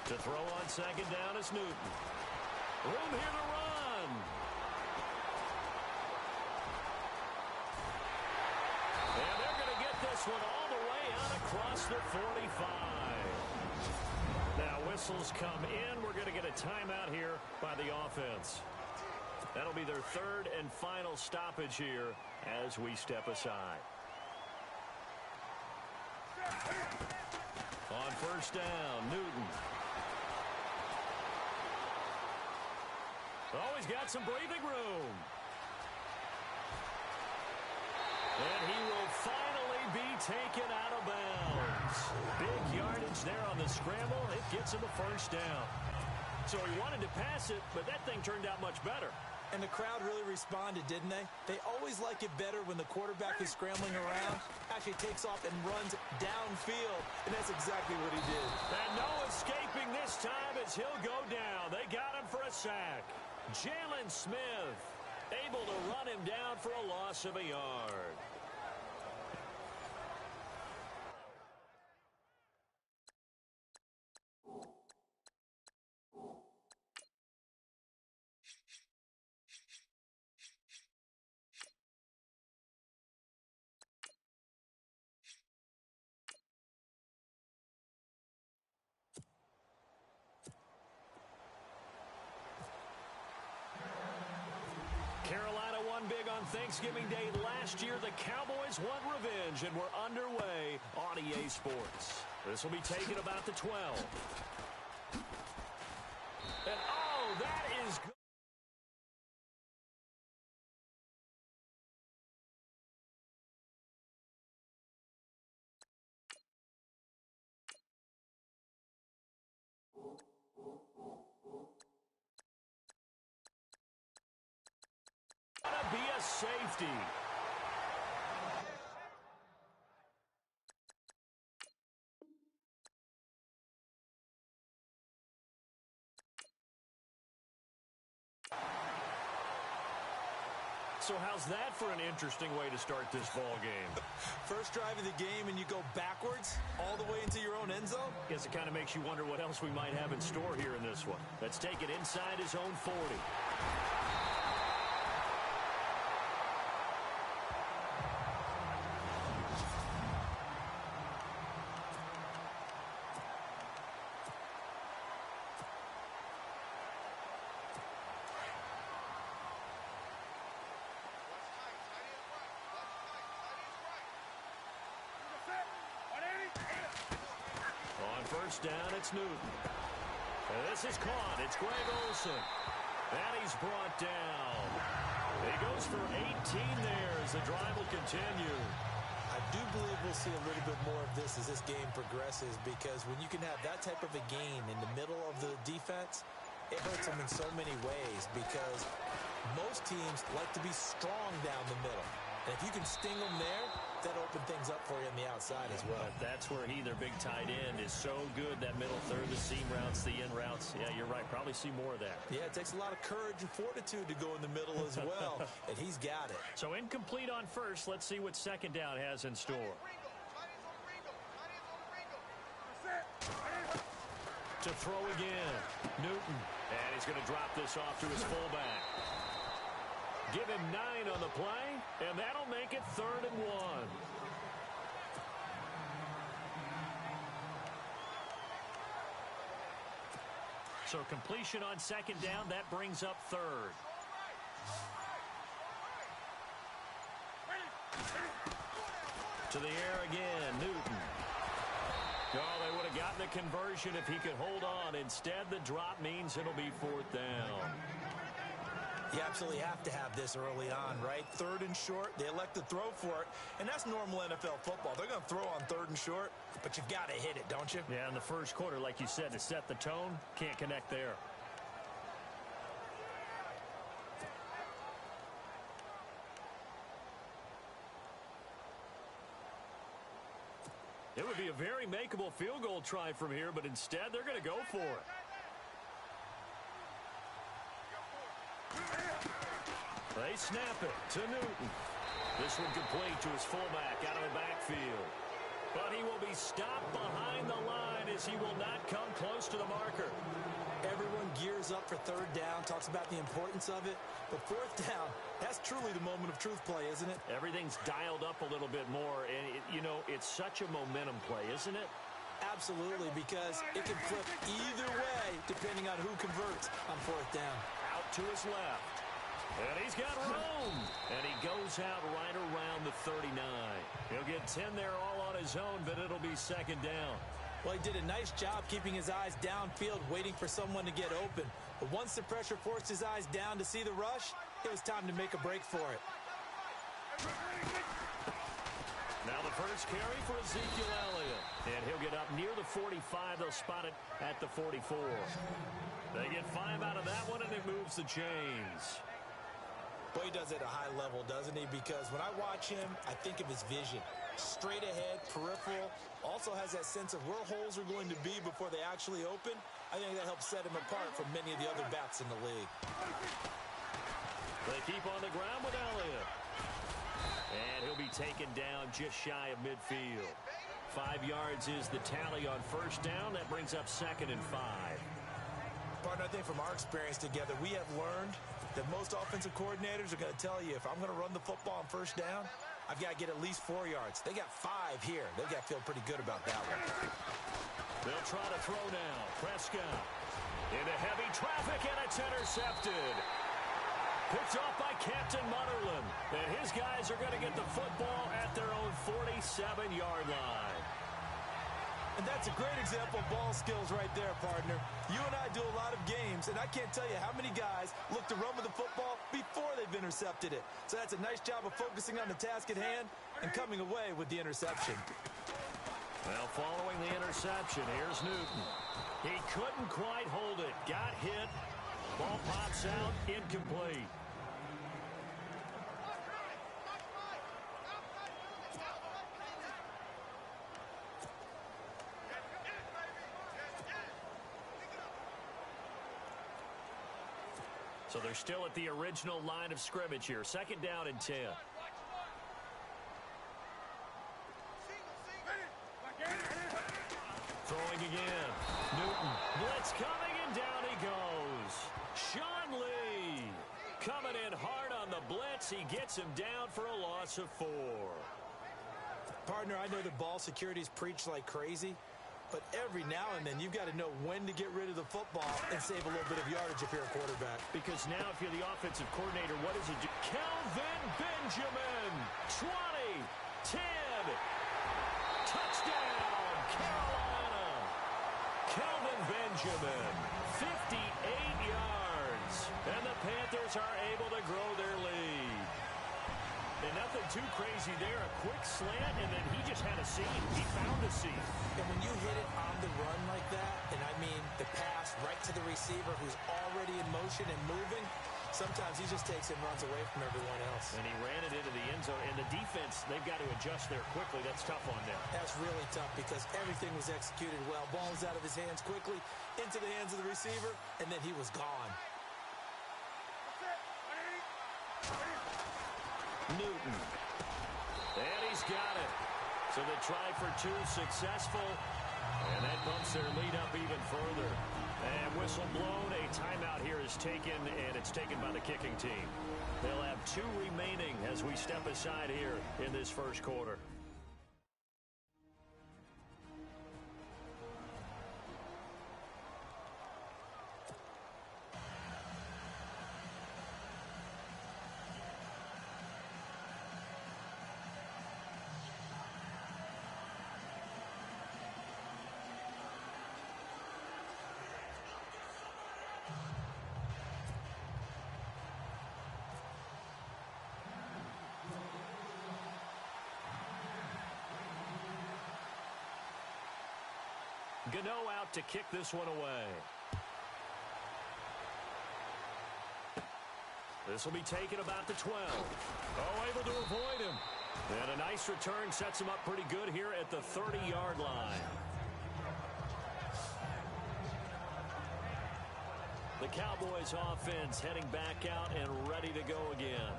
To throw on second down is Newton. Room here to run. And they're going to get this one all the way out across the 45. Now whistles come in. We're going to get a timeout here by the offense. That'll be their 3rd and final stoppage here as we step aside. On first down, Newton. Oh, he's got some breathing room. And he will finally be taken out of bounds. Big yardage there on the scramble. It gets him a first down. So he wanted to pass it, but that thing turned out much better. And the crowd really responded, didn't they? They always like it better when the quarterback is scrambling around, actually takes off and runs downfield, and that's exactly what he did. And no escaping this time as he'll go down. They got him for a sack. Jalen Smith able to run him down for a loss of a yard. Carolina 1 big on Thanksgiving Day last year. The Cowboys want revenge, and we're underway on EA Sports. This will be taken about the 12. And, oh, that is good. Gonna be a safety. So how's that for an interesting way to start this ball game? First drive of the game and you go backwards all the way into your own end zone? Guess it kind of makes you wonder what else we might have in store here in this one. Let's take it inside his own 40. On first down, it's Newton. This is caught. It's Greg Olsen. And he's brought down. He goes for 18 there as the drive will continue. I do believe we'll see a little bit more of this as this game progresses, because when you can have that type of a gain in the middle of the defense, it hurts them in so many ways, because most teams like to be strong down the middle. And if you can sting them there, that'll open things up for you on the outside as well. But that's where he, their big tight end, is so good. That middle third, the seam routes, the in routes. Yeah, you're right. Probably see more of that. Yeah, it takes a lot of courage and fortitude to go in the middle as well, and he's got it. So incomplete on first. Let's see what second down has in store. To throw again, Newton. And he's going to drop this off to his fullback. Give him 9 on the play, and that'll make it 3rd and 1. So completion on second down, that brings up 3rd. To the air again, Newton. Oh, they would have gotten the conversion if he could hold on. Instead, the drop means it'll be 4th down. You absolutely have to have this early on, right? 3rd and short, they elect to throw for it, and that's normal NFL football. They're going to throw on 3rd and short, but you've got to hit it, don't you? Yeah, in the first quarter, like you said, to set the tone, can't connect there. It would be a very makeable field goal try from here, but instead they're going to go for it. They snap it to Newton. This one complete to his fullback out of the backfield. But he will be stopped behind the line as he will not come close to the marker. Everyone gears up for 3rd down, talks about the importance of it. But 4th down, that's truly the moment of truth play, isn't it? Everything's dialed up a little bit more. And, it's such a momentum play, isn't it? Absolutely, because it can flip either way depending on who converts on 4th down. Out to his left. And he's got room. And he goes out right around the 39. He'll get 10 there all on his own, but it'll be 2nd down. Well, he did a nice job keeping his eyes downfield, waiting for someone to get open. But once the pressure forced his eyes down to see the rush, it was time to make a break for it. Now the first carry for Ezekiel Elliott. And he'll get up near the 45. They'll spot it at the 44. They get 5 out of that one, and it moves the chains. Boy, he does it at a high level, doesn't he? Because when I watch him, I think of his vision. Straight ahead, peripheral. Also has that sense of where holes are going to be before they actually open. I think that helps set him apart from many of the other backs in the league. They keep on the ground with Elliott. And he'll be taken down just shy of midfield. 5 yards is the tally on first down. That brings up 2nd and 5. Partner, I think from our experience together, we have learned that most offensive coordinators are going to tell you, if I'm going to run the football on first down, I've got to get at least 4 yards. They got 5 here. They've got to feel pretty good about that one. They'll try to throw now. Prescott into heavy traffic, and it's intercepted. Picked off by Captain Mutterland. And his guys are going to get the football at their own 47-yard line. And that's a great example of ball skills right there, partner. You and I do a lot of games, and I can't tell you how many guys look to run with the football before they've intercepted it. So that's a nice job of focusing on the task at hand and coming away with the interception. Well, following the interception, here's Newton. He couldn't quite hold it. Got hit. Ball pops out, incomplete. So they're still at the original line of scrimmage here. 2nd down and 10. Throwing again. Newton. Blitz coming, and down he goes. Sean Lee coming in hard on the blitz. He gets him down for a loss of 4. Partner, I know that ball security is preached like crazy, but every now and then you've got to know when to get rid of the football and save a little bit of yardage if you're a quarterback. Because now if you're the offensive coordinator, what does it do? Kelvin Benjamin, 20, 10, touchdown, Carolina. Kelvin Benjamin, 58 yards. And the Panthers are able to grow their lead. And nothing too crazy there. A quick slant, and then he just had a seam. He found a seam. And when you hit it on the run like that, and I mean the pass right to the receiver who's already in motion and moving, sometimes he just takes and runs away from everyone else. And he ran it into the end zone. And the defense, they've got to adjust there quickly. That's tough on them. That's really tough because everything was executed well. Ball was out of his hands quickly, into the hands of the receiver, and then he was gone. Newton. And he's got it. So the try for 2 successful. And that bumps their lead up even further. And whistle blown. A timeout here is taken, and it's taken by the kicking team. They'll have 2 remaining as we step aside here in this first quarter. Gano out to kick this one away. This will be taken about the 12. Oh, able to avoid him. And a nice return sets him up pretty good here at the 30-yard line. The Cowboys offense heading back out and ready to go again.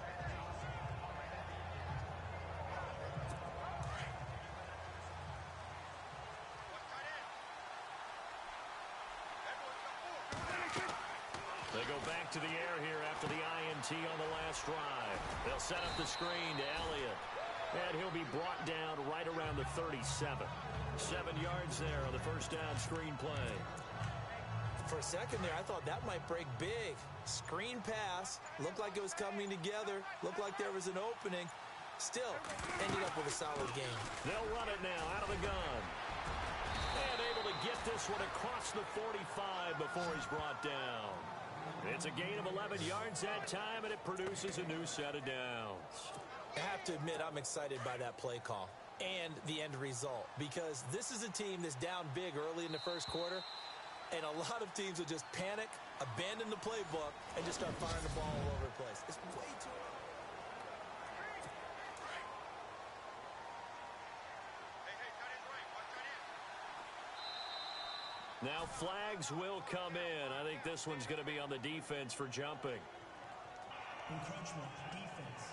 They go back to the air here after the INT on the last drive. They'll set up the screen to Elliott. And he'll be brought down right around the 37. 7 yards there on the first down screen play. For a second there, I thought that might break big. Screen pass. Looked like it was coming together. Looked like there was an opening. Still, ended up with a solid game. They'll run it now out of the gun. And able to get this one across the 45 before he's brought down. It's a gain of 11 yards that time, and it produces a new set of downs. I have to admit, I'm excited by that play call and the end result, because this is a team that's down big early in the first quarter, and a lot of teams will just panic, abandon the playbook, and just start firing the ball all over the place. It's way too early. Now flags will come in. I think this one's going to be on the defense for jumping. Encroachment, defense.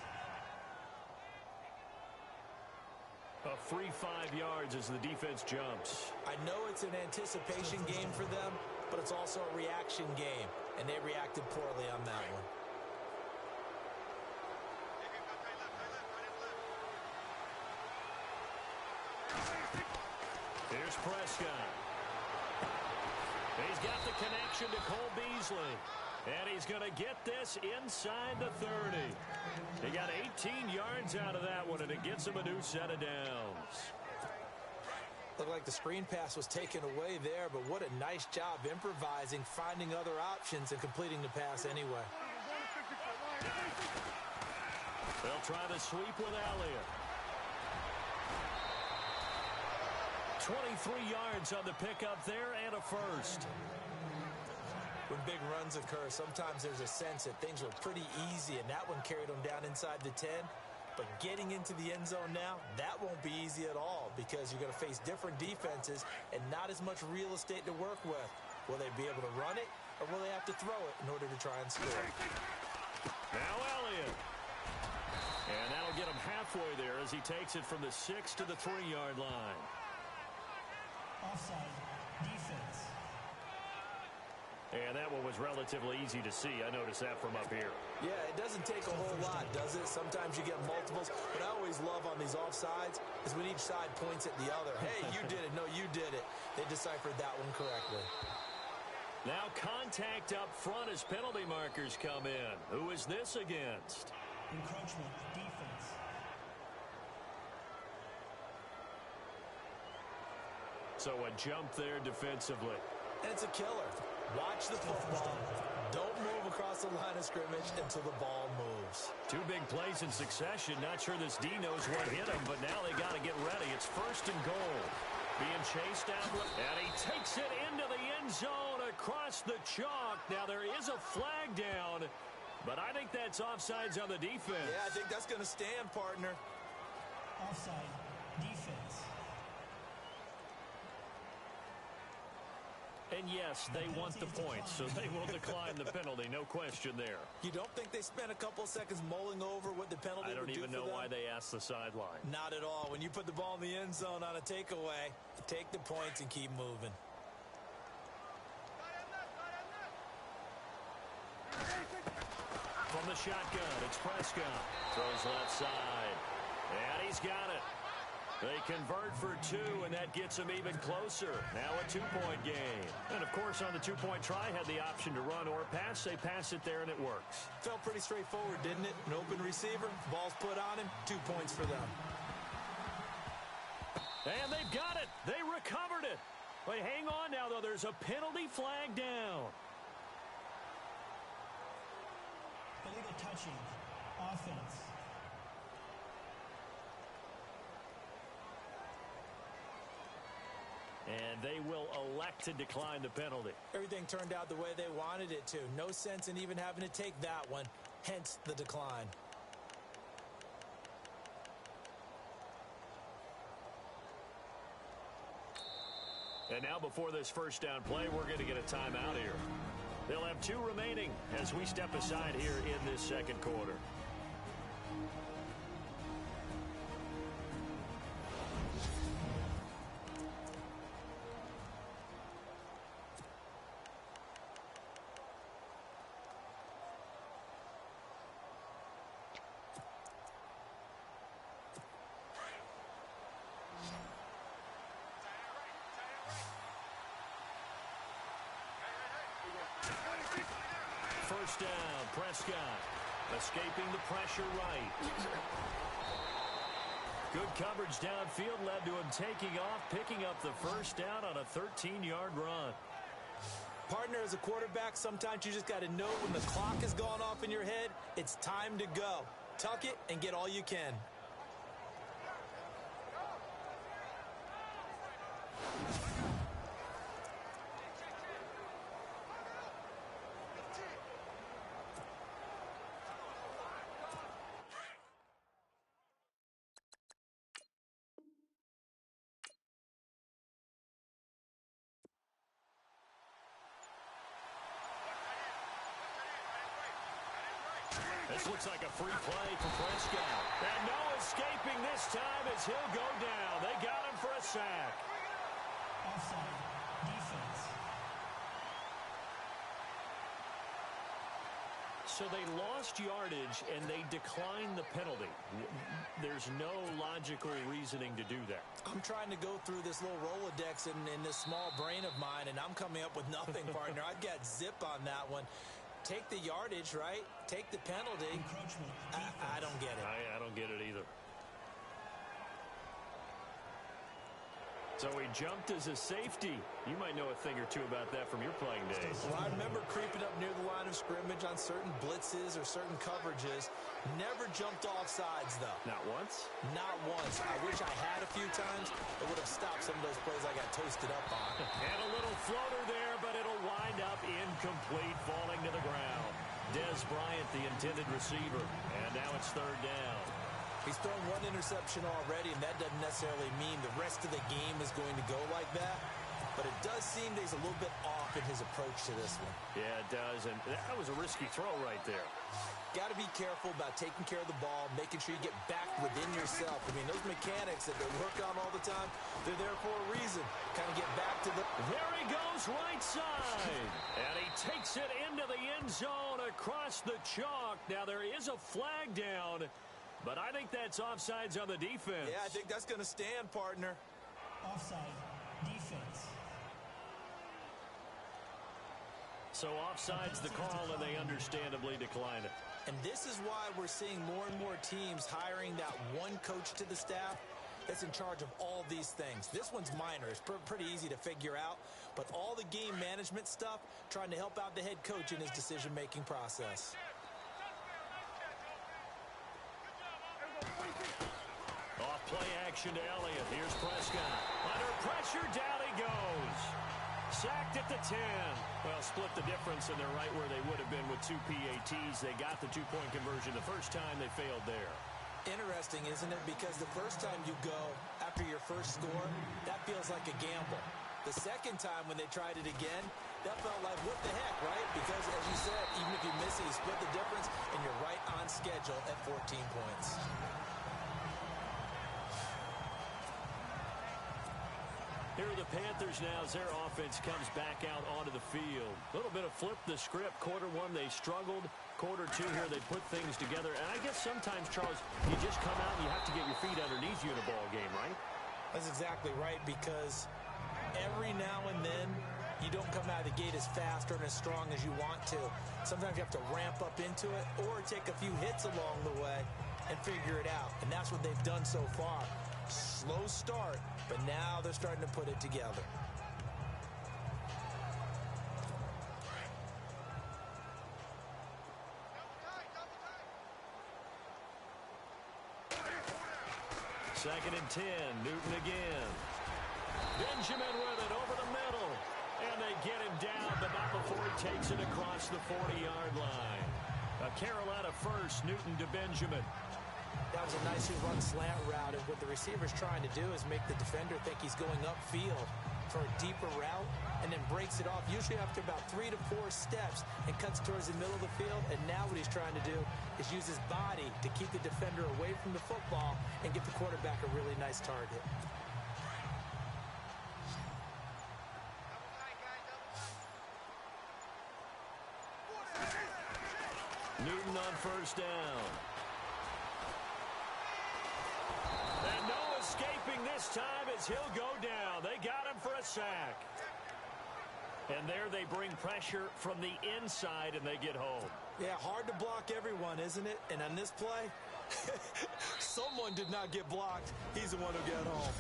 A free 5 yards as the defense jumps. I know it's an anticipation game for them, but it's also a reaction game, and they reacted poorly on that one. Here's Prescott. He's got the connection to Cole Beasley. And he's going to get this inside the 30. He got 18 yards out of that one, and it gets him a new set of downs. Looked like the screen pass was taken away there, but what a nice job improvising, finding other options, and completing the pass anyway. They'll try to sweep with Elliott. 23 yards on the pickup there and a first. When big runs occur, sometimes there's a sense that things were pretty easy, and that one carried them down inside the 10. But getting into the end zone now, that won't be easy at all because you're going to face different defenses and not as much real estate to work with. Will they be able to run it, or will they have to throw it in order to try and score? Now Elliott. And that'll get him halfway there as he takes it from the 6 to the 3-yard line. Offside. Defense. And that one was relatively easy to see. I noticed that from up here. Yeah, it doesn't take a whole lot, does it? Sometimes you get multiples. What I always love on these offsides is when each side points at the other. Hey, you did it. No, you did it. They deciphered that one correctly. Now contact up front as penalty markers come in. Who is this against? Encroachment. Defense. So a jump there defensively. And it's a killer. Watch the football. Don't move across the line of scrimmage until the ball moves. Two big plays in succession. Not sure this D knows what hit him, but now they got to get ready. It's 1st and goal. Being chased out, and he takes it into the end zone across the chalk. Now there is a flag down, but I think that's offsides on the defense. Yeah, I think that's going to stand, partner. Offside. Defense. And yes, they want the points, so they will decline the penalty. No question there. You don't think they spent a couple seconds mulling over what the penalty would do for them? I don't even know why they asked the sideline. Not at all. When you put the ball in the end zone on a takeaway, take the points and keep moving. From the shotgun, it's Prescott. Throws left side. And he's got it. They convert for 2, and that gets them even closer. Now a 2-point game. And, of course, on the 2-point try, had the option to run or pass. They pass it there, and it works. Felt pretty straightforward, didn't it? An open receiver, ball's put on him, 2 points for them. And they've got it. They recovered it. Wait, hang on now, though. There's a penalty flag down. Illegal touching. Offense. And they will elect to decline the penalty. Everything turned out the way they wanted it to. No sense in even having to take that one, hence the decline. And now before this first down play, we're going to get a timeout here. They'll have 2 remaining as we step aside here in this second quarter. First down, Prescott escaping the pressure right. Good coverage downfield led to him taking off, picking up the first down on a 13-yard run. Partner, as a quarterback, sometimes you just got to know when the clock has gone off in your head, it's time to go. Tuck it and get all you can. This looks like a free play for Prescott. And no escaping this time as he'll go down. They got him for a sack. Offside. Defense. So they lost yardage and they declined the penalty. There's no logical reasoning to do that. I'm trying to go through this little Rolodex in this small brain of mine, and I'm coming up with nothing, partner. I've got zip on that one. take the yardage, right? Take the penalty. Encroachment. I don't get it. I don't get it either. So he jumped as a safety. You might know a thing or two about that from your playing days. Well, I remember creeping up near the line of scrimmage on certain blitzes or certain coverages. Never jumped off sides, though. Not once? Not once. I wish I had a few times. It would have stopped some of those plays I got toasted up on. And a little floater there, but it'll wind up incomplete, falling to the ground. Des Bryant, the intended receiver. And now it's third down. He's thrown one interception already, and that doesn't necessarily mean the rest of the game is going to go like that. But it does seem that he's a little bit off in his approach to this one. Yeah, it does, and that was a risky throw right there. Got to be careful about taking care of the ball, making sure you get back within yourself. I mean, those mechanics that they work on all the time, they're there for a reason. Kind of get back to the... There he goes, right side. And he takes it into the end zone across the chalk. Now, there is a flag down, but I think that's offsides on the defense. Yeah, I think that's going to stand, partner. Offside. Defense. So offside's the call, and they understandably decline it. And this is why we're seeing more and more teams hiring that one coach to the staff that's in charge of all these things. This one's minor. It's pretty easy to figure out. But all the game management stuff, trying to help out the head coach in his decision-making process. Off play action to Elliott. Here's Prescott. Under pressure, down he goes. Sacked at the 10. Well, split the difference, and they're right where they would have been with two PATs. They got the two-point conversion the first time. They failed there. Interesting, isn't it? Because the first time you go after your first score, that feels like a gamble. The second time when they tried it again, that felt like, what the heck, right? Because, as you said, even if you miss it, you split the difference, and you're right on schedule at 14 points. Here are the Panthers now as their offense comes back out onto the field. A little bit of flip the script. Quarter one, they struggled. Quarter two here, they put things together. And I guess sometimes, Charles, you just come out and you have to get your feet underneath you in a ball game, right? That's exactly right, because every now and then you don't come out of the gate as fast or as strong as you want to. Sometimes you have to ramp up into it or take a few hits along the way and figure it out. And that's what they've done so far. Slow start, but now they're starting to put it together. Second and 10. Newton again. Benjamin with it over the middle. And they get him down, but not before he takes it across the 40-yard line. A Carolina first, Newton to Benjamin. That was a nicely run slant route, and what the receiver's trying to do is make the defender think he's going upfield for a deeper route, and then breaks it off, usually after about 3 to 4 steps, and cuts towards the middle of the field. And now what he's trying to do is use his body to keep the defender away from the football and give the quarterback a really nice target. Newton on first down. And no escaping this time as he'll go down. They got him for a sack. And there they bring pressure from the inside, and they get home. Yeah, hard to block everyone, isn't it? And on this play, someone did not get blocked. He's the one who got home.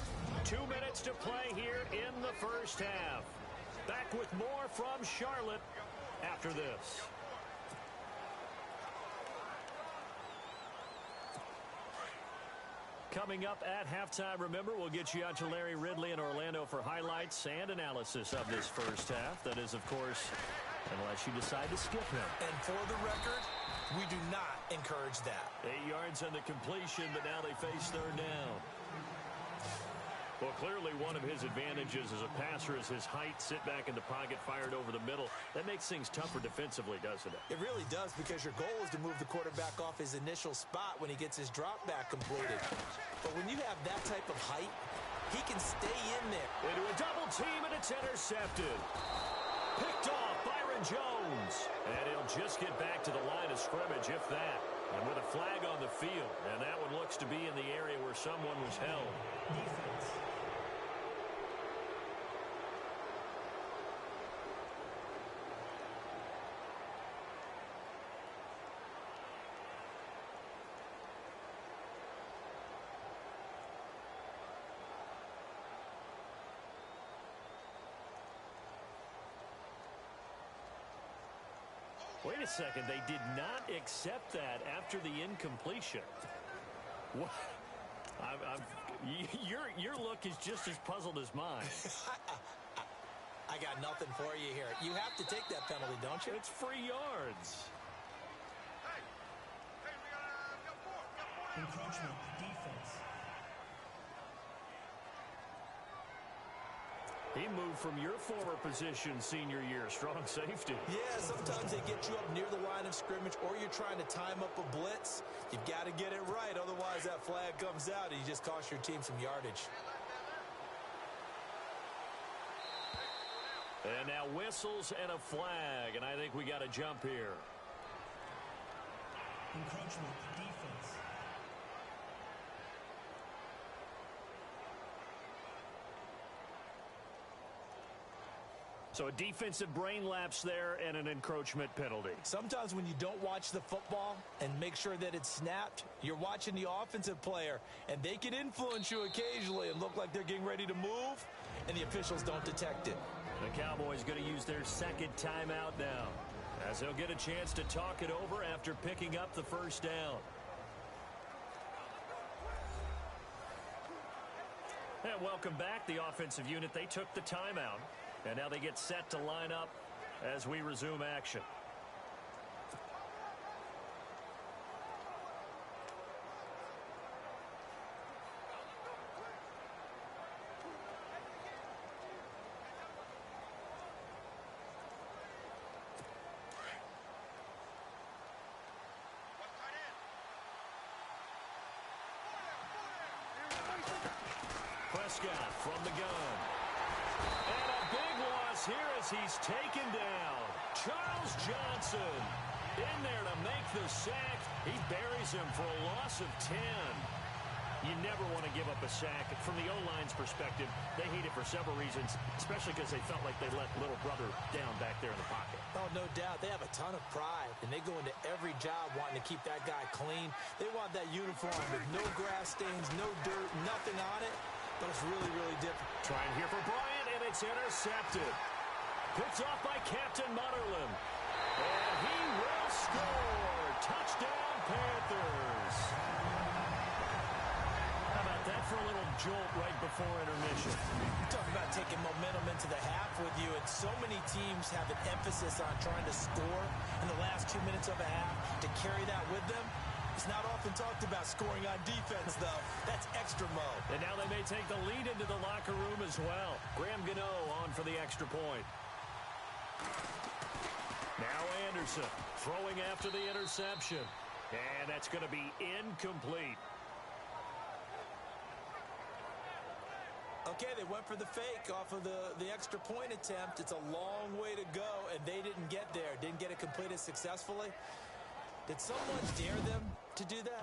2 minutes to play here in the first half. Back with more from Charlotte after this. Coming up at halftime, remember, we'll get you out to Larry Ridley in Orlando for highlights and analysis of this first half. That is, of course, unless you decide to skip him. And for the record, we do not encourage that. 8 yards on the completion, but now they face third down. Well, clearly one of his advantages as a passer is his height. Sit back in the pocket, fired over the middle. That makes things tougher defensively, doesn't it? It really does, because your goal is to move the quarterback off his initial spot when he gets his drop back completed. But when you have that type of height, he can stay in there. Into a double team, and it's intercepted. Picked off Byron Jones. And he'll just get back to the line of scrimmage, if that. And with a flag on the field. And that one looks to be in the area where someone was held. Defense. Wait a second. They did not accept that after the incompletion. What? Your look is just as puzzled as mine. I got nothing for you here. You have to take that penalty, don't you? It's free yards. Encroachment, defense. He moved from your former position senior year, strong safety. Yeah, sometimes they get you up near the line of scrimmage, or you're trying to time up a blitz. You've got to get it right, otherwise that flag comes out and you just cost your team some yardage. And now whistles and a flag, and I think we got a jump here. Encroachment, defense. So a defensive brain lapse there and an encroachment penalty. Sometimes when you don't watch the football and make sure that it's snapped, you're watching the offensive player, and they can influence you occasionally and look like they're getting ready to move, and the officials don't detect it. The Cowboys going to use their second timeout now, as they'll get a chance to talk it over after picking up the first down. And welcome back, the offensive unit. They took the timeout, and now they get set to line up as we resume action. Prescott from the gun. And a big loss here as he's taken down. Charles Johnson in there to make the sack. He buries him for a loss of 10. You never want to give up a sack. From the O-line's perspective, they hate it for several reasons, especially because they felt like they let little brother down back there in the pocket. Oh, no doubt. They have a ton of pride, and they go into every job wanting to keep that guy clean. They want that uniform with no grass stains, no dirt, nothing on it. But it's really, really different. Trying here for Bryant, and it's intercepted. Picked off by Captain Mutterland. And he will score. Touchdown, Panthers. How about that for a little jolt right before intermission? Talk about taking momentum into the half with you, and so many teams have an emphasis on trying to score in the last 2 minutes of a half. To carry that with them, it's not often talked about scoring on defense, though. That's extra mode. And now they may take the lead into the locker room as well. Graham Gano on for the extra point. Now Anderson throwing after the interception. And that's going to be incomplete. Okay, they went for the fake off of the extra point attempt. It's a long way to go, and they didn't get there. Didn't get it completed successfully. Did someone dare them to do that?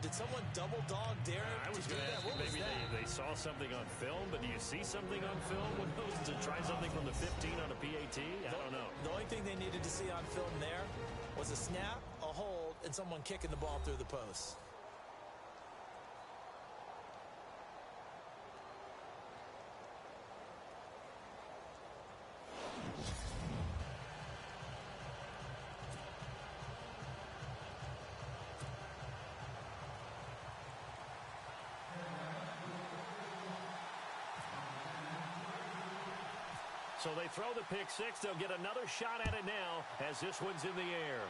Did someone double dog dare them I was going to ask you, maybe they saw something on film, but do you see something on film when those to try something from the 15 on a PAT? I don't know. The only thing they needed to see on film there was a snap, a hold, and someone kicking the ball through the post. So they throw the pick six. They'll get another shot at it now as this one's in the air.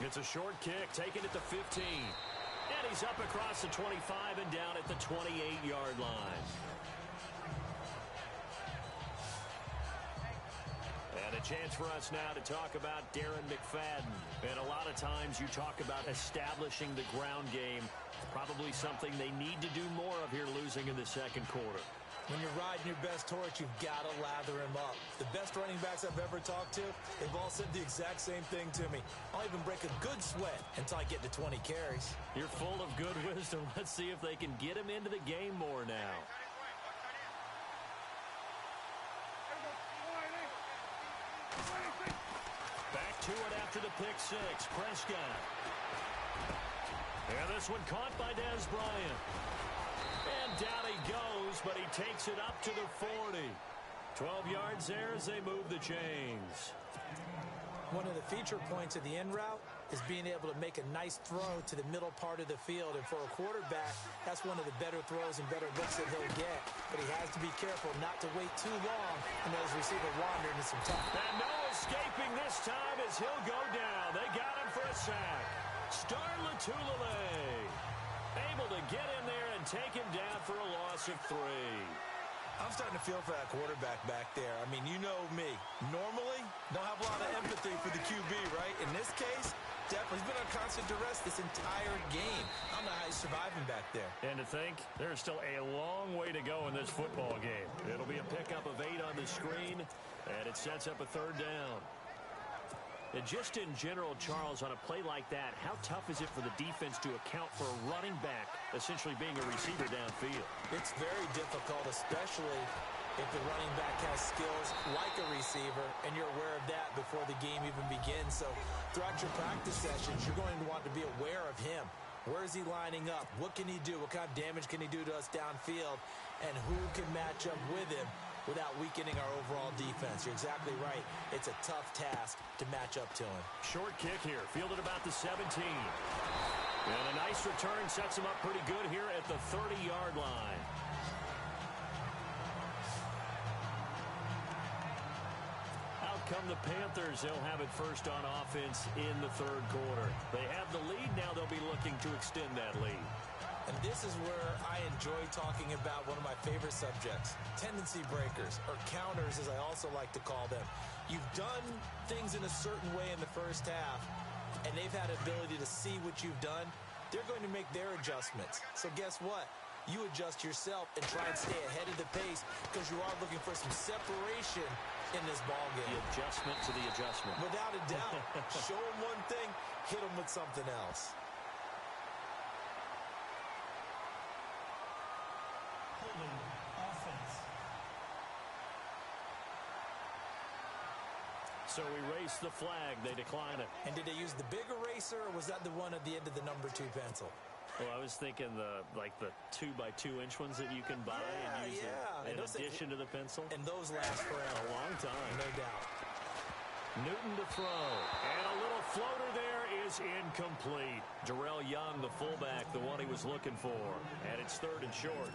It's a short kick, taking it to 15. And he's up across the 25 and down at the 28-yard line. And a chance for us now to talk about Darren McFadden. And a lot of times you talk about establishing the ground game. Probably something they need to do more of here losing in the second quarter. When you're riding your best torch, you've got to lather him up. The best running backs I've ever talked to, they've all said the exact same thing to me. I'll even break a good sweat until I get to 20 carries. You're full of good wisdom. Let's see if they can get him into the game more now. Back to it after the pick six. Prescott. And this one caught by Dez Bryant. And down he goes, but he takes it up to the 40. 12 yards there as they move the chains. One of the feature points of the in route is being able to make a nice throw to the middle part of the field. And for a quarterback, that's one of the better throws and better looks that he'll get. But he has to be careful not to wait too long and let his receiver wander into some time. And no escaping this time as he'll go down. They got him for a sack. Star Latulippe able to get in there and take him down for a loss of 3. I'm starting to feel for that quarterback back there. I mean, you know me. Normally, don't have a lot of empathy for the QB, right? In this case, definitely. He's been on constant duress this entire game. I don't know how he's surviving back there. And to think, there's still a long way to go in this football game. It'll be a pickup of 8 on the screen, and it sets up a 3rd down. And just in general, Charles, on a play like that, how tough is it for the defense to account for a running back essentially being a receiver downfield? It's very difficult, especially if the running back has skills like a receiver, and you're aware of that before the game even begins. So throughout your practice sessions, you're going to want to be aware of him. Where is he lining up? What can he do? What kind of damage can he do to us downfield? And who can match up with him without weakening our overall defense? You're exactly right. It's a tough task to match up to him. Short kick here, fielded about the 17. And a nice return sets him up pretty good here at the 30-yard line. Out come the Panthers. They'll have it first on offense in the 3rd quarter. They have the lead. Now they'll be looking to extend that lead. And this is where I enjoy talking about one of my favorite subjects, tendency breakers, or counters as I also like to call them. You've done things in a certain way in the first half, and they've had ability to see what you've done. They're going to make their adjustments. So guess what? You adjust yourself and try and stay ahead of the pace because you are looking for some separation in this ball game. The adjustment to the adjustment. Without a doubt. Show them one thing, hit them with something else. Offense. So we race the flag. They decline it. And did they use the big eraser, or was that the one at the end of the number 2 pencil? Well, I was thinking the 2x2-inch ones that you can buy and use in addition to the pencil. And those last forever. A long time. No doubt. Newton to throw. And a little floater there is incomplete. Darrell Young, the fullback, the one he was looking for. And it's 3rd and short.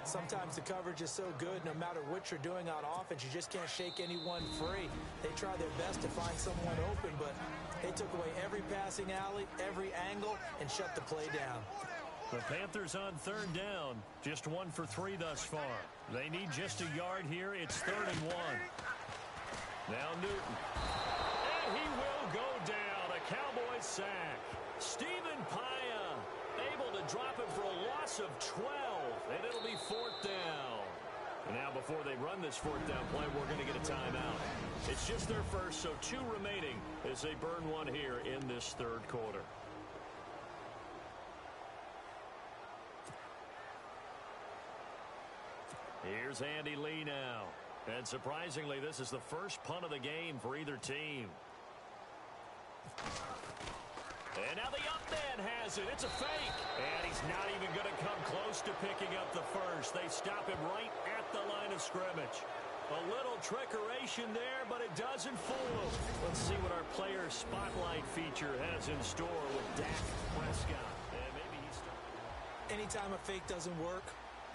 Sometimes the coverage is so good, no matter what you're doing on offense, you just can't shake anyone free. They try their best to find someone open, but they took away every passing alley, every angle, and shut the play down. The Panthers on 3rd down. Just 1 for 3 thus far. They need just a yard here. It's 3rd and 1. Now Newton. And he will go down. A Cowboys sack. Stephen Paya able to drop it for a loss of 12. And it'll be 4th down. And now before they run this 4th down play, we're going to get a timeout. It's just their first, so 2 remaining as they burn 1 here in this 3rd quarter. Here's Andy Lee now. And surprisingly, this is the first punt of the game for either team. And now the up man has it. It's a fake. And he's not even going to come close to picking up the first. They stop him right at the line of scrimmage. A little trickeration there, but it doesn't fool him. Let's see what our player spotlight feature has in store with Dak Prescott. And maybe he's starting. Anytime a fake doesn't work,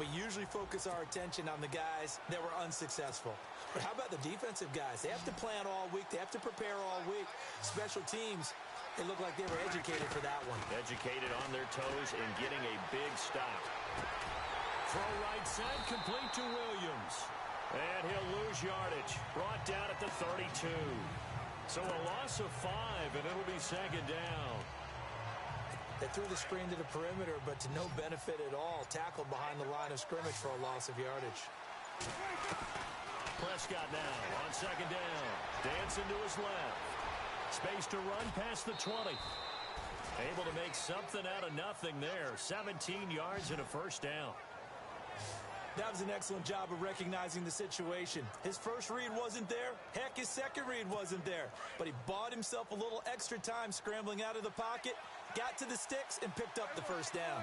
we usually focus our attention on the guys that were unsuccessful. But how about the defensive guys? They have to plan all week. They have to prepare all week. Special teams, it looked like they were educated for that one. Educated on their toes and getting a big stop. Throw right side, complete to Williams. And he'll lose yardage. Brought down at the 32. So a loss of 5, and it'll be 2nd down. They threw the screen to the perimeter, but to no benefit at all. Tackled behind the line of scrimmage for a loss of yardage. Prescott now on 2nd down. Dancing to his left. Space to run past the 20. Able to make something out of nothing there. 17 yards and a 1st down. That was an excellent job of recognizing the situation. His first read wasn't there. Heck, his second read wasn't there. But he bought himself a little extra time scrambling out of the pocket, got to the sticks, and picked up the 1st down.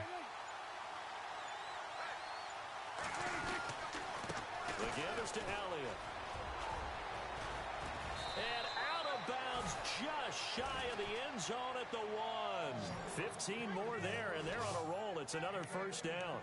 The give is to Elliott. And out of bounds just shy of the end zone at the 1. 15 more there, and they're on a roll. It's another first down.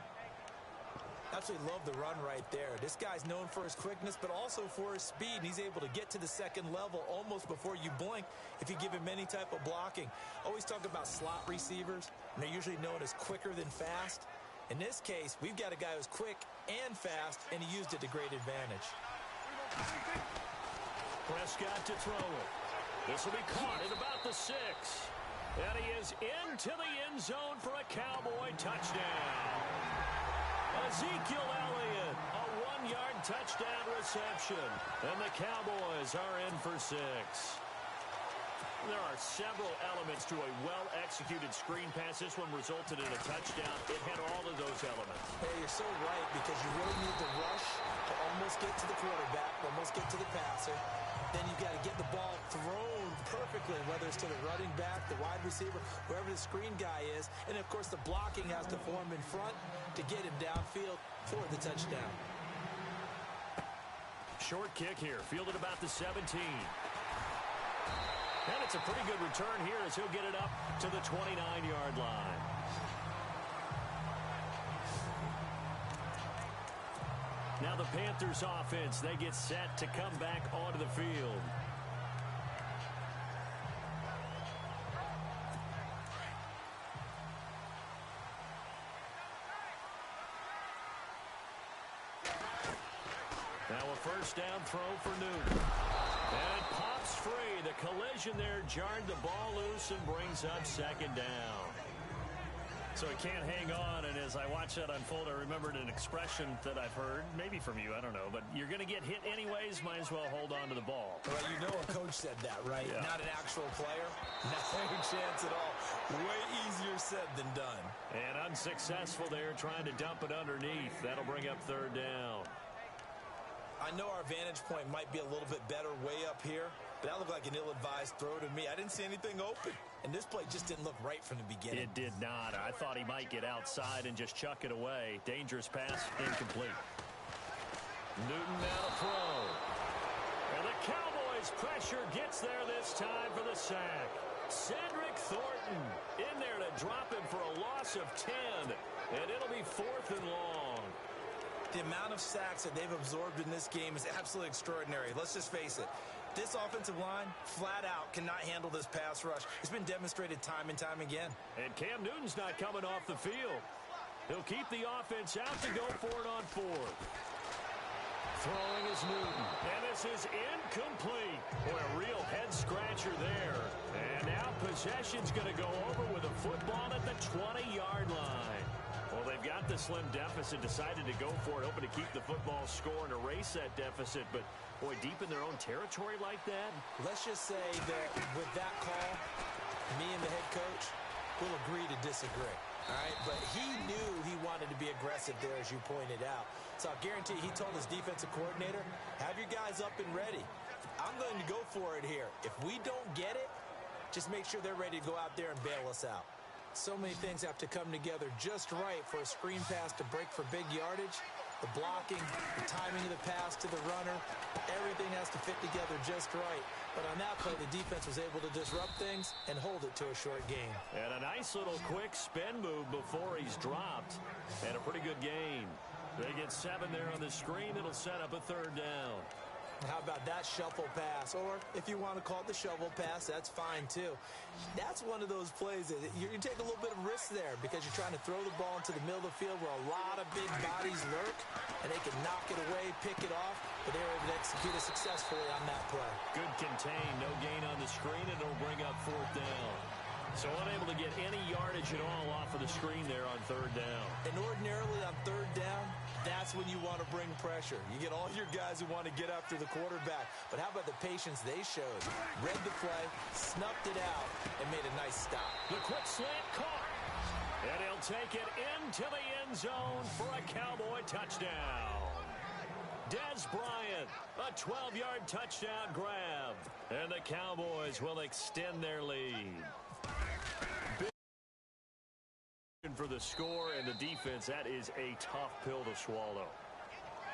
Absolutely love the run right there. This guy's known for his quickness, but also for his speed. And he's able to get to the second level almost before you blink if you give him any type of blocking. Always talk about slot receivers, and they're usually known as quicker than fast. In this case, we've got a guy who's quick and fast, and he used it to great advantage. Prescott to throw it. This will be caught at about the 6. And he is into the end zone for a Cowboy touchdown. Ezekiel Elliott, a 1-yard touchdown reception. And the Cowboys are in for 6. There are several elements to a well-executed screen pass. This one resulted in a touchdown. It had all of those elements. Hey, you're so right, because you really need the rush to almost get to the quarterback, almost get to the passer. Then you've got to get the ball thrown perfectly, whether it's to the running back, the wide receiver, wherever the screen guy is. And, of course, the blocking has to form in front to get him downfield for the touchdown. Short kick here, fielded about the 17. And it's a pretty good return here as he'll get it up to the 29-yard line. Now the Panthers offense, they get set to come back onto the field. Now a first down throw for Newton. And it pops free. The collision there jarred the ball loose and brings up second down. So he can't hang on, and as I watch that unfold, I remembered an expression that I've heard, maybe from you, I don't know, but you're going to get hit anyways, might as well hold on to the ball. Well, you know a coach said that, right? Yeah. Not an actual player. Not a chance at all. Way easier said than done. And unsuccessful there, trying to dump it underneath. That'll bring up third down. I know our vantage point might be a little bit better way up here, but that looked like an ill-advised throw to me. I didn't see anything open, and this play just didn't look right from the beginning. It did not. I thought he might get outside and just chuck it away. Dangerous pass, incomplete. Newton now to throw. And the Cowboys' pressure gets there this time for the sack. Cedric Thornton in there to drop him for a loss of 10, and it'll be 4th and long. The amount of sacks that they've absorbed in this game is absolutely extraordinary. Let's just face it. This offensive line, flat out, cannot handle this pass rush. It's been demonstrated time and time again. And Cam Newton's not coming off the field. He'll keep the offense out to go for it on 4th. Throwing is Newton. And this is incomplete. Boy, a real head-scratcher there. And now possession's going to go over with a football at the 20-yard line. Well, they've got the slim deficit, decided to go for it, hoping to keep the football score and erase that deficit. But, boy, deep in their own territory like that. Let's just say that with that call, me and the head coach will agree to disagree. All right, but he knew he wanted to be aggressive there, as you pointed out. So I guarantee he told his defensive coordinator, have your guys up and ready. I'm going to go for it here. If we don't get it, just make sure they're ready to go out there and bail us out. So many things have to come together just right for a screen pass to break for big yardage. The blocking, the timing of the pass to the runner, everything has to fit together just right. But on that play, the defense was able to disrupt things and hold it to a short game. And a nice little quick spin move before he's dropped. And a pretty good gain. They get 7 there on the screen. It'll set up a third down. How about that shuffle pass? Or if you want to call it the shovel pass, that's fine too. That's one of those plays that you take a little bit of risk there because you're trying to throw the ball into the middle of the field where a lot of big bodies lurk, and they can knock it away, pick it off, but they were able to execute it successfully on that play. Good contain, no gain on the screen, and it'll bring up 4th down. So unable to get any yardage at all off of the screen there on 3rd down. And ordinarily on 3rd down, that's when you want to bring pressure. You get all your guys who want to get after the quarterback. But how about the patience they showed? Read the play, snuffed it out, and made a nice stop. The quick slant caught. And he'll take it into the end zone for a Cowboy touchdown. Dez Bryant, a 12-yard touchdown grab. And the Cowboys will extend their lead. For the score and the defense, that is a tough pill to swallow.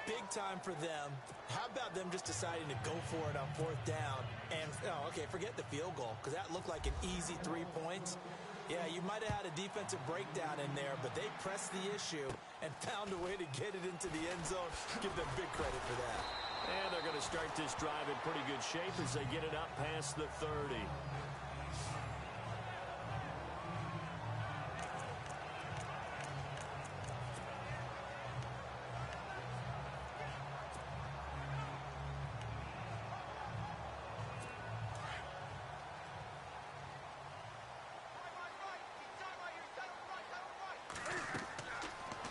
big time for them. How about them just deciding to go for it on 4th down? And, oh, okay, forget the field goal, because that looked like an easy 3 points. Yeah, you might have had a defensive breakdown in there, but they pressed the issue and found a way to get it into the end zone. Give them big credit for that. And they're going to start this drive in pretty good shape as they get it up past the 30.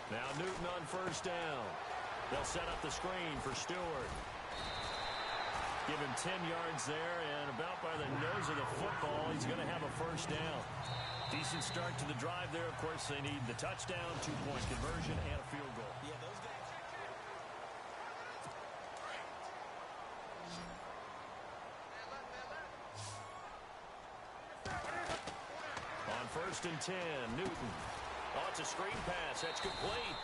Now Newton on 1st down. They'll set up the screen for Stewart. Give him 10 yards there, and about by the nose of the football, he's going to have a 1st down. Decent start to the drive there. Of course, they need the touchdown, 2-point conversion, and a field goal. Yeah, those guys. On 1st and 10, Newton. Oh, it's a screen pass. That's complete.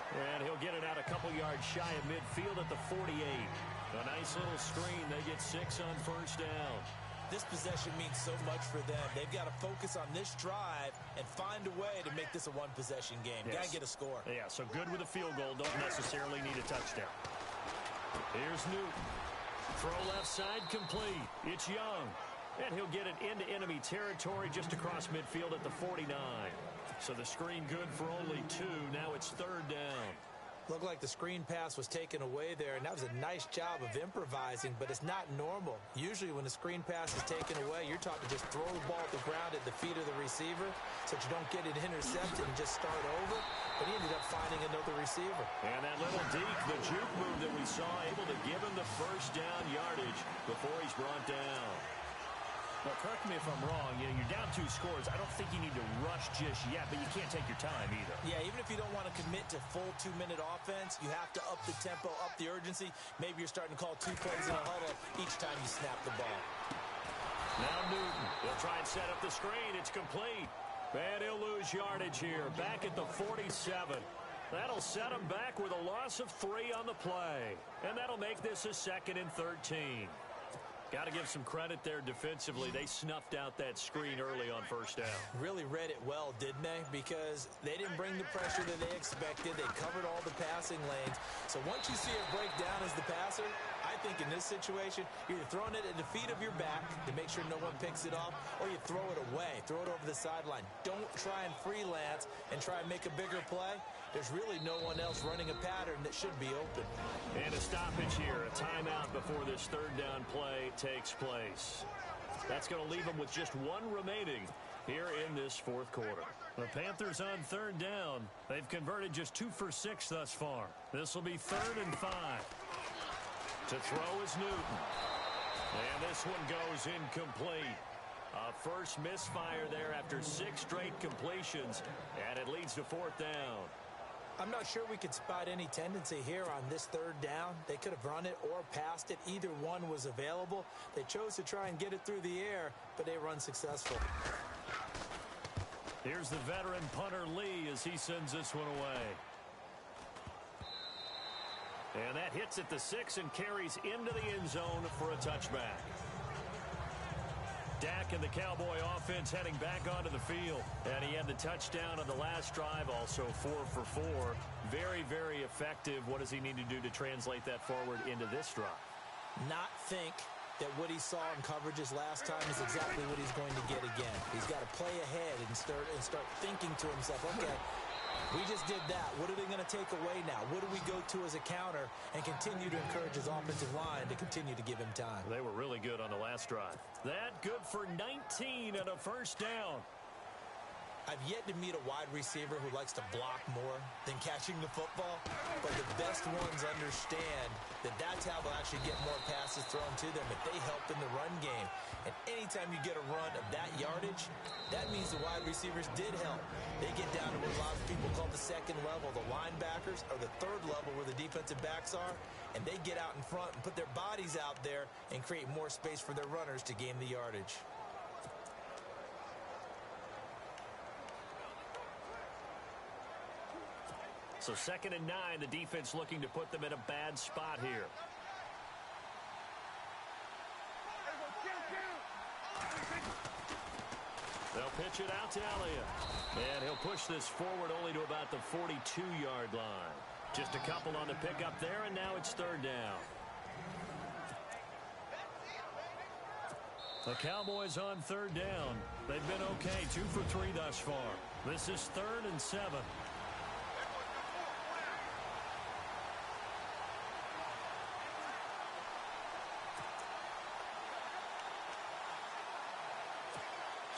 And he'll get it out a couple yards shy of midfield at the 48. A nice little screen. They get 6 on 1st down. This possession means so much for them. They've got to focus on this drive and find a way to make this a one-possession game. Yes. Got to get a score. Yeah, so good with a field goal. Don't necessarily need a touchdown. Here's Newton. Throw left side complete. It's Young. And he'll get it into enemy territory just across midfield at the 49. So the screen good for only 2. Now it's 3rd down. Looked like the screen pass was taken away there, and that was a nice job of improvising, but it's not normal. Usually when the screen pass is taken away, you're taught to just throw the ball at the ground at the feet of the receiver so that you don't get it intercepted and just start over. But he ended up finding another receiver. And that little deke, the juke move that we saw, able to give him the 1st down yardage before he's brought down. Well, correct me if I'm wrong. You know, you're down 2 scores. I don't think you need to rush just yet, but you can't take your time either. Yeah, even if you don't want to commit to full 2-minute offense, you have to up the tempo, up the urgency. Maybe you're starting to call 2 plays in a huddle each time you snap the ball. Now Newton. He'll try and set up the screen. It's complete. And he'll lose yardage here. Back at the 47. That'll set him back with a loss of 3 on the play. And that'll make this a 2nd and 13. Got to give some credit there defensively. They snuffed out that screen early on 1st down. Really read it well, didn't they? Because they didn't bring the pressure that they expected. They covered all the passing lanes. So once you see it break down as the passer, I think in this situation, you're either throwing it at the feet of your back to make sure no one picks it off, or you throw it away, throw it over the sideline. Don't try and freelance and try and make a bigger play. There's really no one else running a pattern that should be open. And a stoppage here, a timeout before this 3rd down play takes place. That's going to leave them with just 1 remaining here in this 4th quarter. The Panthers on 3rd down. They've converted just 2 for 6 thus far. This will be 3rd and 5. To throw is Newton. And this one goes incomplete. A first misfire there after 6 straight completions, and it leads to 4th down. I'm not sure we could spot any tendency here on this 3rd down. They could have run it or passed it. Either one was available. They chose to try and get it through the air, but they were unsuccessful. Here's the veteran punter Lee as he sends this one away. And that hits at the 6 and carries into the end zone for a touchback. Dak and the Cowboy offense heading back onto the field. And he had the touchdown on the last drive, also 4 for 4. Very, very effective. What does he need to do to translate that forward into this drive? Not think that what he saw in coverages last time is exactly what he's going to get again. He's got to play ahead and start thinking to himself, okay, we just did that. What are they going to take away now? What do we go to as a counter? And continue to encourage his offensive line to continue to give him time. They were really good on the last drive. That good for 19 and a 1st down. I've yet to meet a wide receiver who likes to block more than catching the football, but the best ones understand that that's how they'll actually get more passes thrown to them if they help in the run game. And anytime you get a run of that yardage, that means the wide receivers did help. They get down to what a lot of people call the 2nd level, the linebackers, or the 3rd level where the defensive backs are, and they get out in front and put their bodies out there and create more space for their runners to gain the yardage. So 2nd and 9, the defense looking to put them in a bad spot here. They'll pitch it out to Elliott. And he'll push this forward only to about the 42-yard line. Just a couple on the pickup there, and now it's 3rd down. The Cowboys on 3rd down. They've been okay, 2 for 3 thus far. This is 3rd and 7.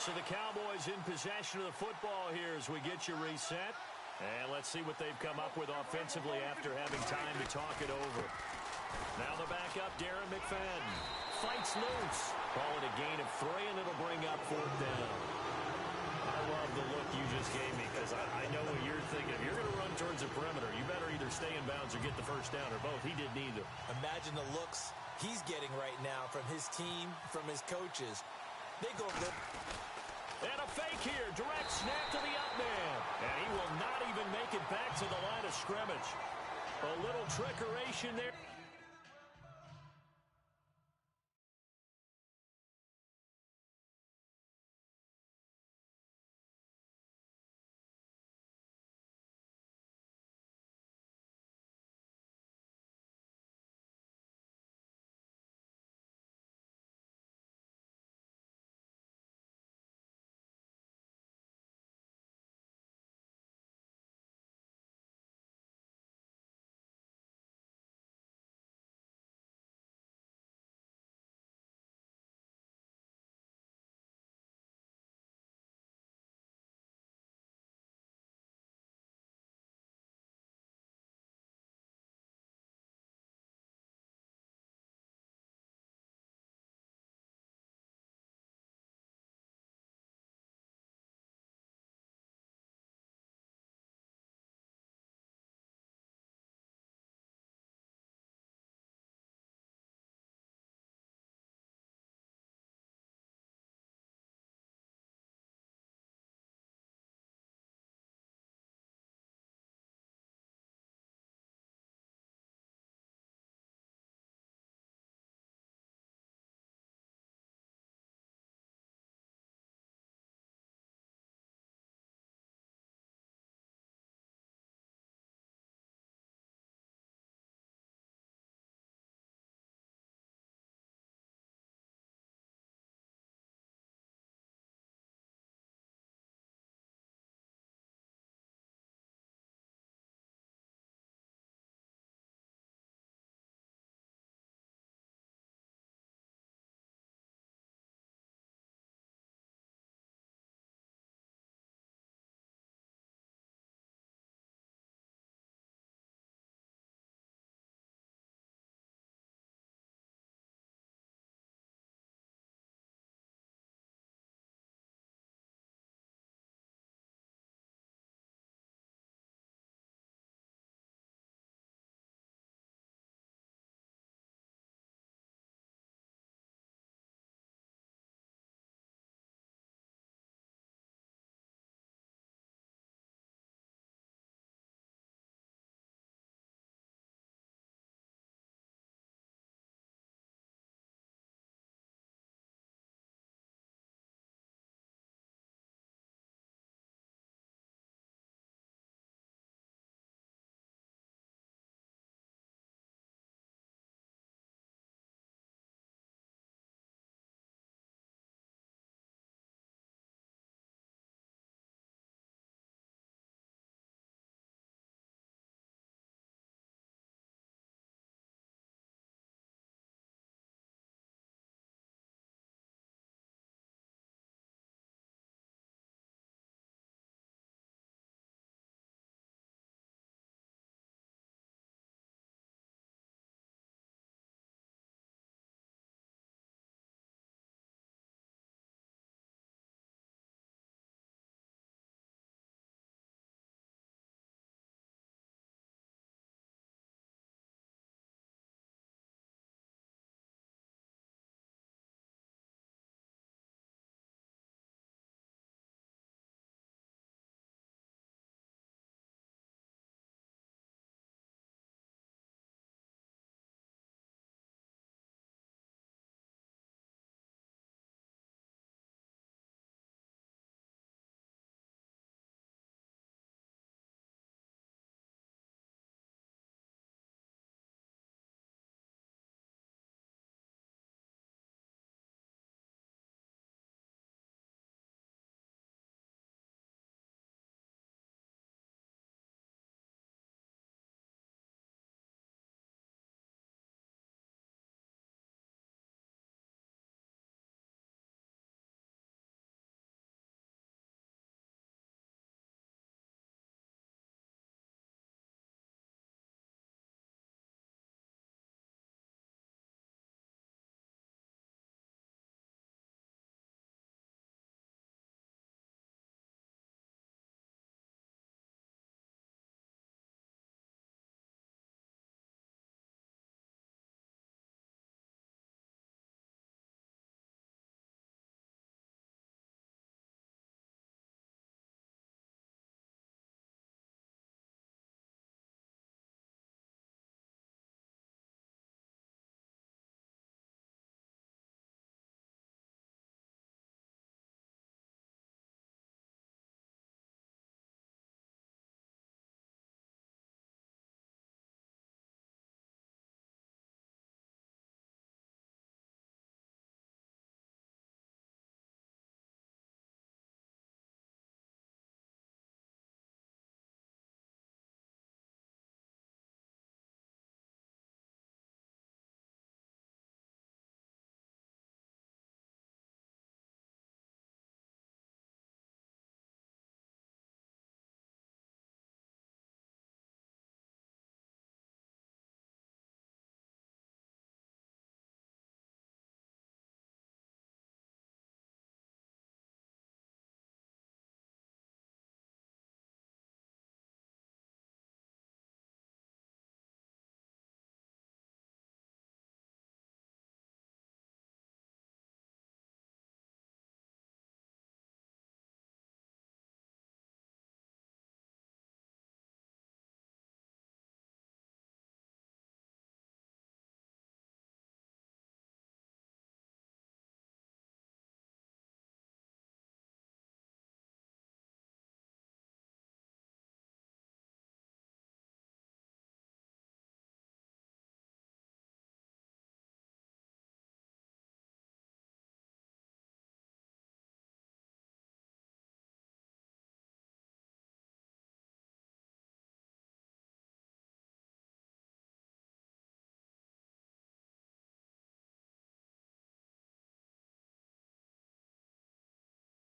So the Cowboys in possession of the football here as we get you reset. And let's see what they've come up with offensively after having time to talk it over. Now the backup, Darren McFadden. Fights loose. Call it a gain of 3, and it'll bring up 4th down. I love the look you just gave me because I know what you're thinking. If you're going to run towards the perimeter, you better either stay in bounds or get the 1st down, or both. He did neither. Imagine the looks he's getting right now from his team, from his coaches. They go good. And a fake here. Direct snap to the up man. And he will not even make it back to the line of scrimmage. A little trickeration there.